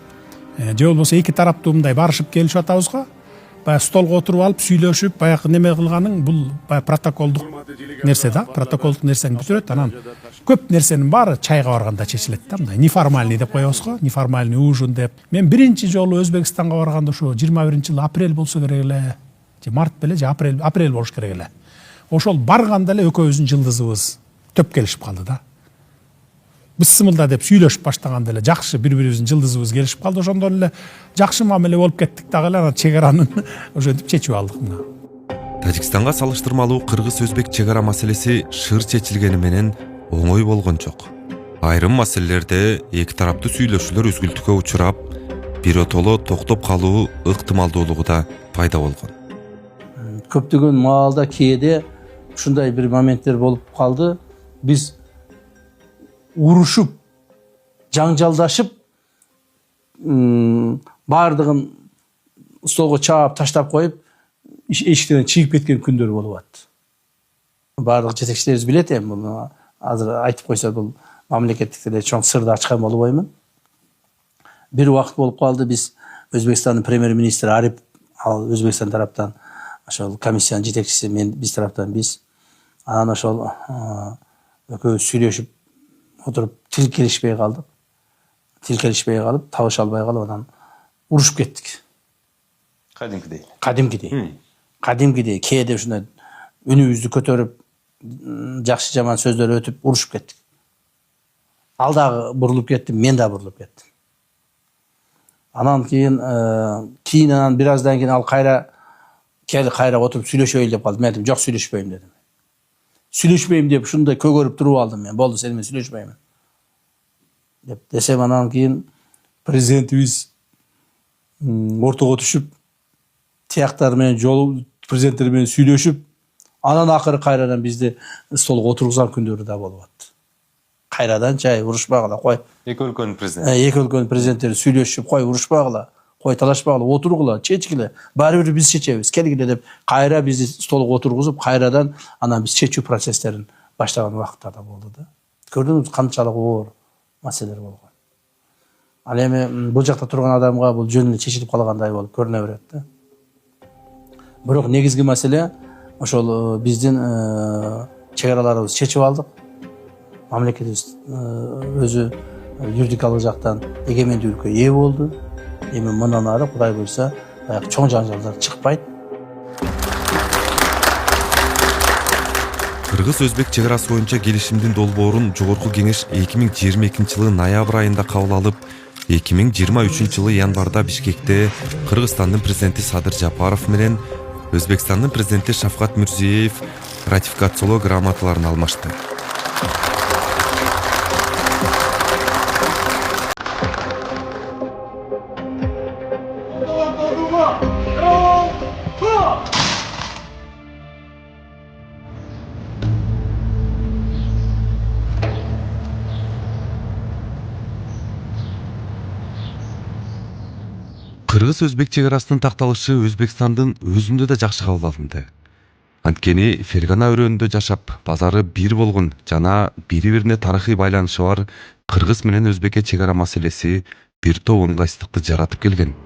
Же болбосо эки тараптуу мындай барышып келишип атабызго. баягы столго отуруп алып сүйлөшүп баягы неме кылганың бул баягы протоколдук нерсе да, протоколдук нерсени бүтүрөт. Анан көп нерсенин баары чайга барганда чечилет да, мындай неформальный деп коебуз го, неформальный ужин деп. Мен биринчи жолу Өзбекстанга барганда ошо 21-жылы апрель болсо керек эле, же март беле, же апрель болуш керек эле. Ошол барганда эле экөөбүздүн жылдызыбыз төп келишип калды да. Биз сымылда деп сүйлөшүп баштаганда эле жакшы бири-бирибиздин жылдызыбыз келишип калды. Ошондон эле жакшы мамиле болуп кеттик дагы эле, анан чек аранын ошентип чечип алдык мына. Тажикстанга салыштырмалуу кыргыз-өзбек чек ара маселеси шыр чечилгени менен оңой болгон жок. Айрым маселелерде эки тараптуу сүйлөшүүлөр үзгүлтүккө учурап, биротоло токтоп калуу ыктымалдуулугу да пайда болгон. Көптөгөн маалда кээде ушундай бир моменттер болуп калды. Биз урушуп, жаңжалдашып, баардыгын столго чаап таштап коюп, эшиктен чыгып кеткен күндөр болуп атты. Баардык жетекчилерибиз билет эми муну азыр айтып койсо бул мамлекеттик эле чоң сырды ачкан болбоймун. Бир убакыт болуп калды, биз Өзбекстандын премьер-министри Арипов, ал Өзбекстан тараптан ошол комиссиянын жетекчиси, биз тараптан биз. Анан ошол экөөбүз сүйлөшүп отуруп тил келишпей калдык. Тил келишпей калып, табыш албай калып, анан урушуп кеттик. Кадимкидей кээде ушундай үнүбүздү көтөрүп, жакшы жаман сөздөр өтүп урушуп кеттик. Ал дагы бурулуп кетти, мен да бурулуп кеттим. Анан кийин анан бир аздан кийин ал кайра отуруп сүйлөшөйлү деп калды. Мен айттым, жок, сүйлөшпөйм дедим. Сүйлөшпөйм деп ушундай көгөрүп туруп алдым мен. Болду, сени мен сүйлөшпөймүн деп десем, анан кийин президентибиз ортого түшүп, тияктар менен жолу президенттер менен сүйлөшүп, анан акыры кайрадан бизди столго отургузган күндөрү да болуп атты. Кайрадан чай урушпагыла, кой. Эки өлкөнүн президенттери сүйлөшүп, кой урушпагыла, кой талашпагыла, отургула, чечкиле. Баары бир биз чечебиз, келгиле деп кайра бизди столго отургузуп, кайрадан анан биз чечүү процесстерин баштаган убакыттар да болду да. Көрдүңүз канчалык оор маселелер болгон. Ал эми бул жакта турган адамга бул жөн эле чечилип калгандай болуп көрүнө берет да. Бирок негизги маселе ошол биздин чек араларыбызды чечип алдык. Мамлекетибиз өзү юридикалык жактан эгемендүү өлкө ээ болду. Эми мындан ары Кудай буйрса чоң жаңжалдар чыкпайт. Кыргыз-өзбек чек арасы боюнча келишимдин долбоорун Жогорку Кеңеш 2022-жылы ноябрь айында кабыл алып, 2023-жылы январда Бишкекте Кыргызстандын президенти Садыр Жапаров менен Өзбекстандын президенти Шавкат Мирзиеев ратификациялоо грамоталарын алмашты. Кыргыз-өзбек чек арасынын такталышы Өзбекстандын өзүндө да жакшы кабыл алынды. Анткени Фергана өрөөнүндө жашап, базары бир болгон жана бири-бирине тарыхый байланышы бар Кыргыз менен Өзбекке чек ара маселеси бир топ ыңгайсыздыкты жаратып келген.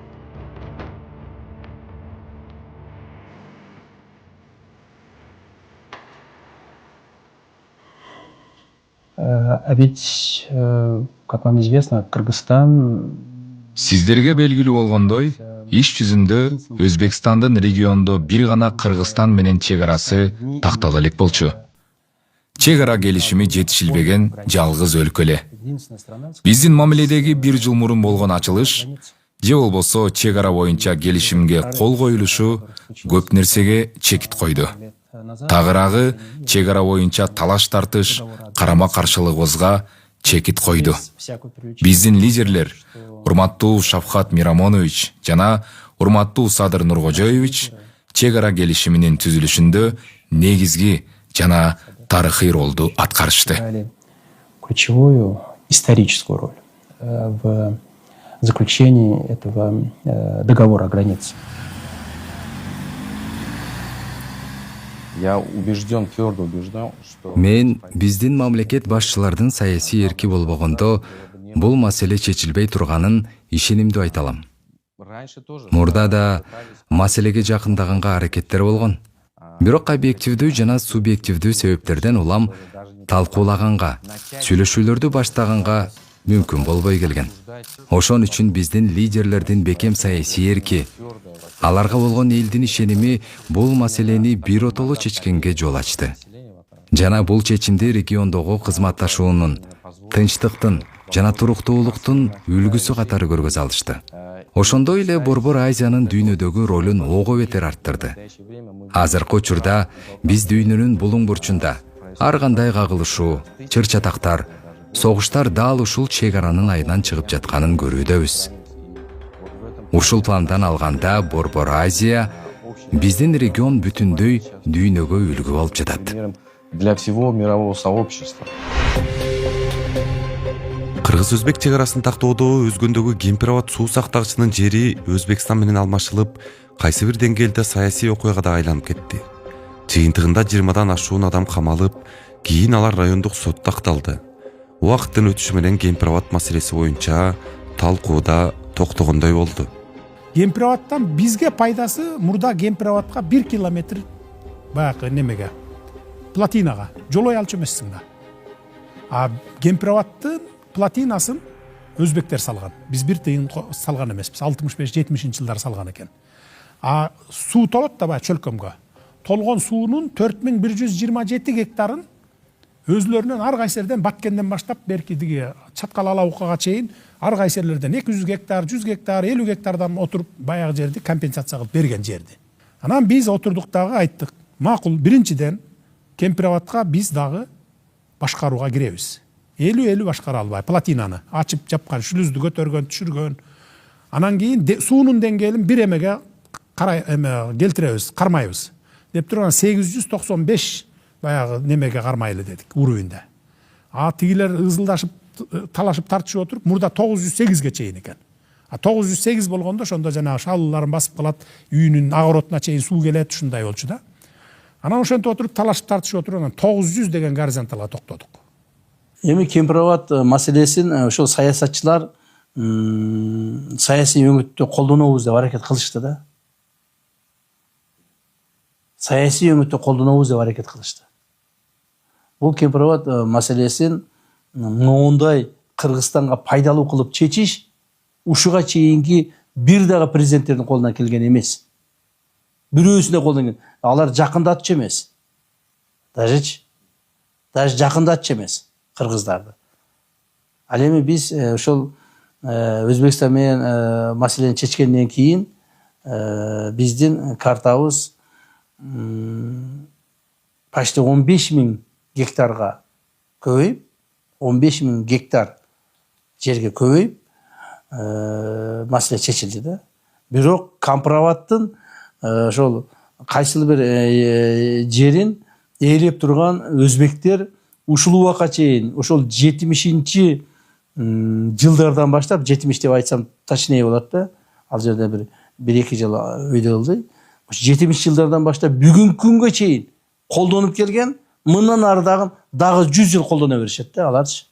А ведь, как вам известно, Кыргызстан... Сиздерге белгилүү болгондой, иш жүзүндө Өзбекстандын региондо бир гана Кыргызстан менен чек арасы тактала элек болчу. Чек ара келишими жетишилбеген жалгыз өлкө эле. Биздин мамиледеги бир жыл мурун болгон ачылыш же болбосо чек ара боюнча келишимге кол коюлушу көп нерсеге чекит койду. Тагыраагы чек ара боюнча талаш тартыш, карама каршылыгыбызга чекит койду. Биздин лидерлер урматтуу Шавкат Мирамонович жана урматтуу Садыр Нуркожоевич чек ара келишиминин түзүлүшүндө негизги жана тарыхый ролду аткарышты. Ключевую историческую роль в заключении этого договора о границе. Мен биздин мамлекет башчылардын саясий эрки болбогондо бул маселе чечилбей турганын ишенимдүү айта алам. Мурда да маселеге жакындаганга аракеттер болгон. Бирок объективдүү жана субъективдүү себептерден улам талкуулаганга, сүйлөшүүлөрдү баштаганга мүмкүн болбой келген. Ошон үчүн биздин лидерлердин бекем саясий эрки, аларга болгон элдин ишеними бул маселени биротоло чечкенге жол ачты. Жана бул чечимди региондогу кызматташуунун, тынчтыктын жана туруктуулуктун үлгүсү катары көргөзө алышты. Ошондой эле Борбор Азиянын дүйнөдөгү ролун ого бетер арттырды. Азыркы учурда биз дүйнөнүн булуң бурчунда ар кандай кагылышуу, чыр-чатактар, согуштар дал ушул чек аранын айынан чыгып жатканын көрүүдөбүз. Ушул пландан алганда Борбор Азия биздин регион бүтүндөй дүйнөгө үлгү болуп жатат. Для всего мирового сообщества. Кыргыз-өзбек чек арасын тактоодо өзгөндөгү Кемпирабад суу сактагычынын жери Өзбекстан менен алмашылып, кайсы бир деңгээлде саясий окуяга да айланып кетти. Жыйынтыгында 20дан ашуун адам камалып, кийин алар райондук сотто акталды. Убакыттын өтүшү менен Кемпирабад маселеси боюнча талкууда токтогондой болду. Кемпирабадтан бизге пайдасы мурда Кемпирабадка 1 километр баягы немеге платинага жолой алчу эмессиң да. А Кемпирабадтын платинасын өзбектер салган. Биз бир тыйын салган эмеспиз. 65-70 жылдары салган экен. А суу толот да баягы чөлкөмгө. Толгон суунун 4127 гектарын өзлөрүнөн ар кайсы жерден Баткенден баштап беркидиги Чаткал Алабукага чейин ар кайсы жерлерден 200 гектар, 100 гектар, 50 гектардан отуруп баягы жерди компенсация кылып берген жерди. Анан биз отурдук дагы айттык. Макул, биринчиден Кемпирабадка биз дагы башкарууга киребиз. 50-50 башкара албай, платинаны ачып жапкан, шлюздү көтөргөн, түшүргөн. Анан кийин суунун деңгээлин бир эмеге келтиребиз, кармайбыз. Деп турган 895 баягы немеге кармайлы дедик, уровеньде. А тигилер ызылдашып, талашып тартышып отуруп, мурда 908ге чейин экен. А 908 болгондо ошондо жанагы шалыларын басып калат, үйүнүн агоротуна чейин суу келет, ушундай болчу да. Анан ошентип отуруп талашып тартышып отуруп, анан 900 деген горизонталга токтодук. Эми Кемпирабад маселесин ошол саясатчылар саясий өңүттү колдонобуз деп аракет кылышты да. Саясий өңүттү колдонобуз деп аракет кылышты. Бул Кемпирабад маселесин моундай Кыргызстанга пайдалуу кылып чечиш ушуга чейинки бир дагы президенттердин колунан келген эмес. Бирөөсүнө колдон келген. Алар жакындатчу эмес. Даже жакындатчу эмес кыргыздарды. Ал эми биз ошол Өзбекстан менен маселени чечкенден кийин биздин картабыз почти 15.000 гектарга көбөйүп, 15.000 гектар жерге көбөйүп маселе чечилди да. Бирок Кемпирабадтын ошол кайсыл бир жерин ээлеп турган өзбектер ушул убакка чейин ошол 70-жылдардан баштап, 70 деп айтсам точнее болот да. Ал жерде бир 2 жыл өйдө болду. 70-жылдардан баштап бүгүнкү күнгө чейин колдонуп келген, мындан ары дагы 100 жыл колдоно беришет да аларчы.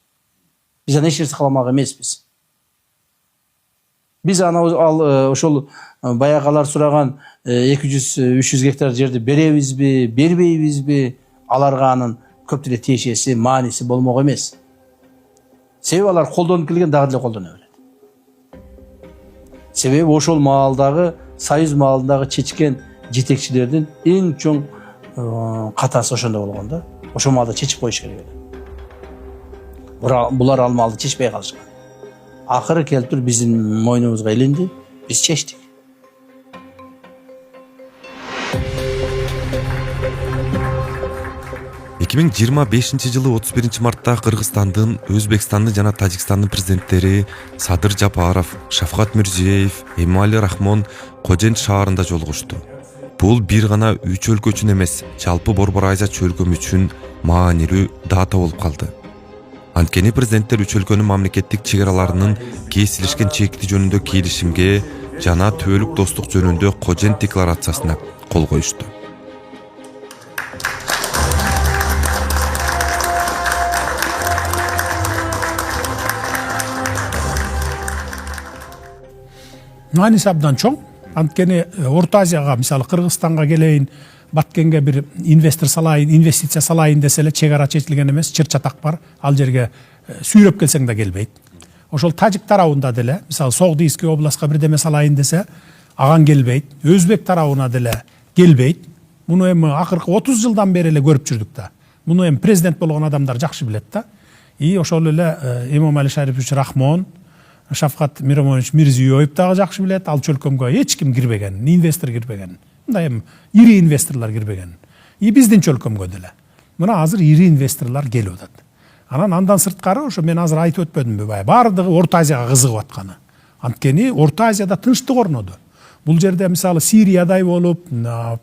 Биз аны эч нерсе кыламак эмеспиз. Биз аны ошол баягалар сураган 200-300 гектар жерди беребизби, бербейбизби, аларга анын көп деле тиешеси, мааниси болмок эмес. Себеби алар колдонуп келген дагы деле колдоно берет. Себеби ошол маалдагы, Союз маалындагы чечкен жетекчилердин эң чоң катасы ошондо болгон да. Ошол маалда чечип коюш керек эле. Булар ал маалды чечпей калышкан. Акыры келип туруп биздин мойнубузга илинди, биз чечтик. Эки 2025 жылы 31 мартта Кыргызстандын, Өзбекстандын жана Тажикстандын президенттери Садыр Жапаров, Шавкат Мирзиеев, Эмомали Рахмон Кожент шаарында жолугушту. Бул бир гана 3 өлкө үчүн эмес, жалпы Борбор Азия чөлкөмү үчүн маанилүү дата болуп калды. Анткени президенттер үч өлкөнүн мамлекеттик чек араларынын кесилишкен чекти жөнүндө келишимге жана түбөлүк достук жөнүндө Кожент декларациясына кол коюшту. Мааниси абдан чоң. Анткени Орто Азияга, мисалы Кыргызстанга келейин, Баткенге бир инвестор салайын, инвестиция салайын десе эле чек ара чечилген эмес, чыр чатак бар. Ал жерге сүйрөп келсең да келбейт. Ошол Тажик тарабында деле, мисалы Согдийский областка бирдеме салайын десе, аган келбейт. Өзбек тарабына деле келбейт. Муну эми акыркы 30 жылдан бери эле көрүп жүрдүк да. Муну эми президент болгон адамдар жакшы билет да. И ошол эле Эмомали Шарипович Рахмон, Шавкат Миромонович Мирзиёев дагы жакшы билет. Ал чөлкөмгө эч ким кирбеген, инвестор кирбеген. Мындай эми ири инвесторлор кирбеген. И биздин чөлкөмгө деле. Мына азыр ири инвесторлор келип атат. Андан сырткары ошо мен азыр айтып өтпөдүмбү бая, баардыгы Орто Азияга кызыгып атканы. Анткени Орто Азияда тынчтык орноду. Бул жерде мисалы Сириядай болуп,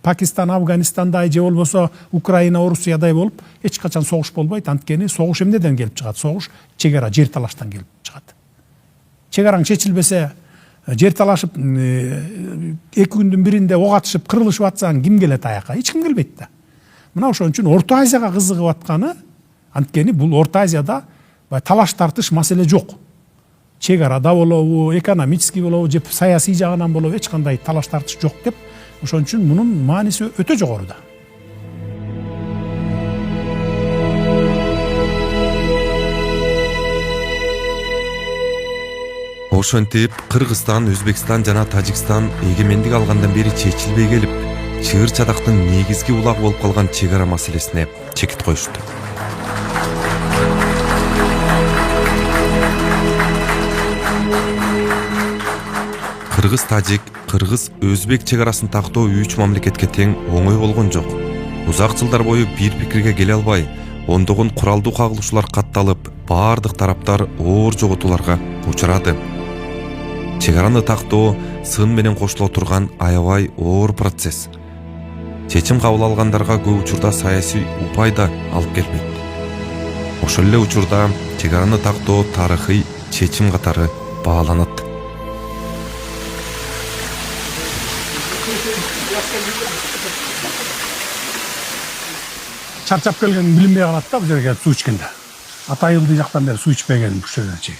Пакистан, Афганистандай же болбосо Украина, Орусиядай болуп эч качан согуш болбойт. Анткени согуш эмнеден келип чыгат? Согуш чек ара, жер талаштан келип чыгат. Чек араң чечилбесе, жер талашып 2 күндүн биринде ок атышып кырылышып атсаң ким келет аяка? Эч ким келбейт да. Мына ошон үчүн Орто Азияга кызыгып атканы, анткени бул Орто Азияда талаш тартыш маселе жок. Чек арада болобу, экономический болобу, же саясий жагынан болобу эч кандай талаш тартыш жок деп, ошон үчүн мунун мааниси өтө жогору да. Ошентип Кыргызстан, Өзбекстан жана Тажикстан эгемендик алгандан бери чечилбей келип, чыгыр чатактын негизги улагы болуп калган чек ара маселесине чекит коюшту. Кыргыз-Тажик, Кыргыз-Өзбек чек арасын тактоо 3 мамлекетке тең оңой болгон жок. Узак жылдар бою бир пикирге келе албай, ондогон куралдуу кагылышуулар катталып, баардык тараптар оор жоготууларга учурады. Чек араны тактоо сын менен кошуло турган аябай оор процесс. Чечим кабыл алгандарга көп учурда саясий упай да алып келбейт. Ошол эле учурда чек араны тактоо тарыхый чечим катары бааланат. Чарчап келген билинбей калат да бул жерге суу ичкенде. Атайылды жактан бери суу ичпеген күчтөрдөн чек.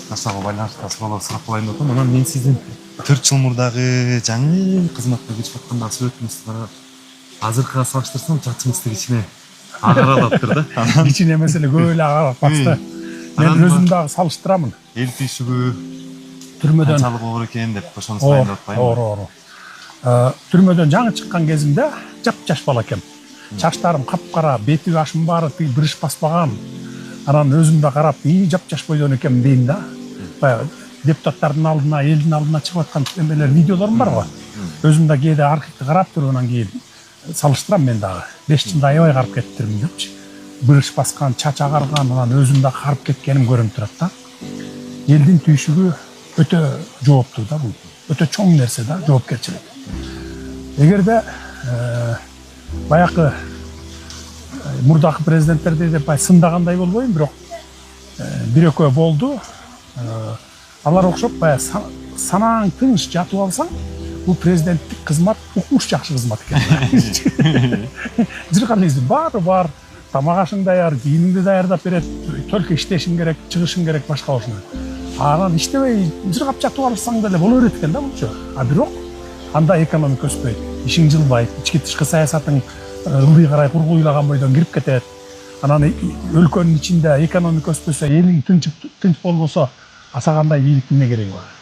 Насага байланыштуу суроолор сурап калайын деп атам. Анан мен сиздин 4 жыл мурдагы жаңы кызматка кечип атканда сүрөтүңүздү карап, азыркыга салыштырсам чачыңызды кичине агаралаптыр да. Кичине маселе көп эле агарап атты. Мен өзүм дагы салыштырамын. Эл түйшүгү түрмөдөн канчалык оор экен деп ошону сурайын деп атпаймынбы? Оор. Түрмөдөн жаңы чыккан кезимде жап-жаш бала экем. Чачтарым капкара, бети башым баары бириш баспаган. Анан өзүм да карап, жап-жаш бойдон экем дейм да. Баягы депутаттардын алдына, элдин алдына чыгып аткан эмелер, видеолорум бар го. Өзүм да кээде архивди карап туруп анан кийин салыштырам мен дагы. 5 жылда аябай карып кетиптирмин депчи. Бириш баскан, чач агарган, анан өзүм да карып кеткеним көрүнүп турат да. Элдин түйшүгү өтө жооптуу да бул. Өтө чоң нерсе да, жоопкерчилик. Эгерде баягы мурдакы президенттерди деп сындагандай болбойм, бирок бир экөө болду. Алар окшоп баягы санаң тыныч жатып алсаң, бул президенттик кызмат укмуш жакшы кызмат экен. Жыргалыңыз бар, тамак ашың даяр, кийимиңди даярдап берет, только иштешиң керек, чыгышың керек, башка ошону. Анан иштебей жыргап жатып алсаң деле боло берет экен да булчу. Бирок анда экономика өспөйт, ишиң жылбайт, ички тышкы саясатың ылдый карай кургуйлаган бойдон кирип кетет. Анан өлкөнүн ичинде экономика өспөсө, элиң тынч болбосо, аса кандай бийликтин эмне кереги бар?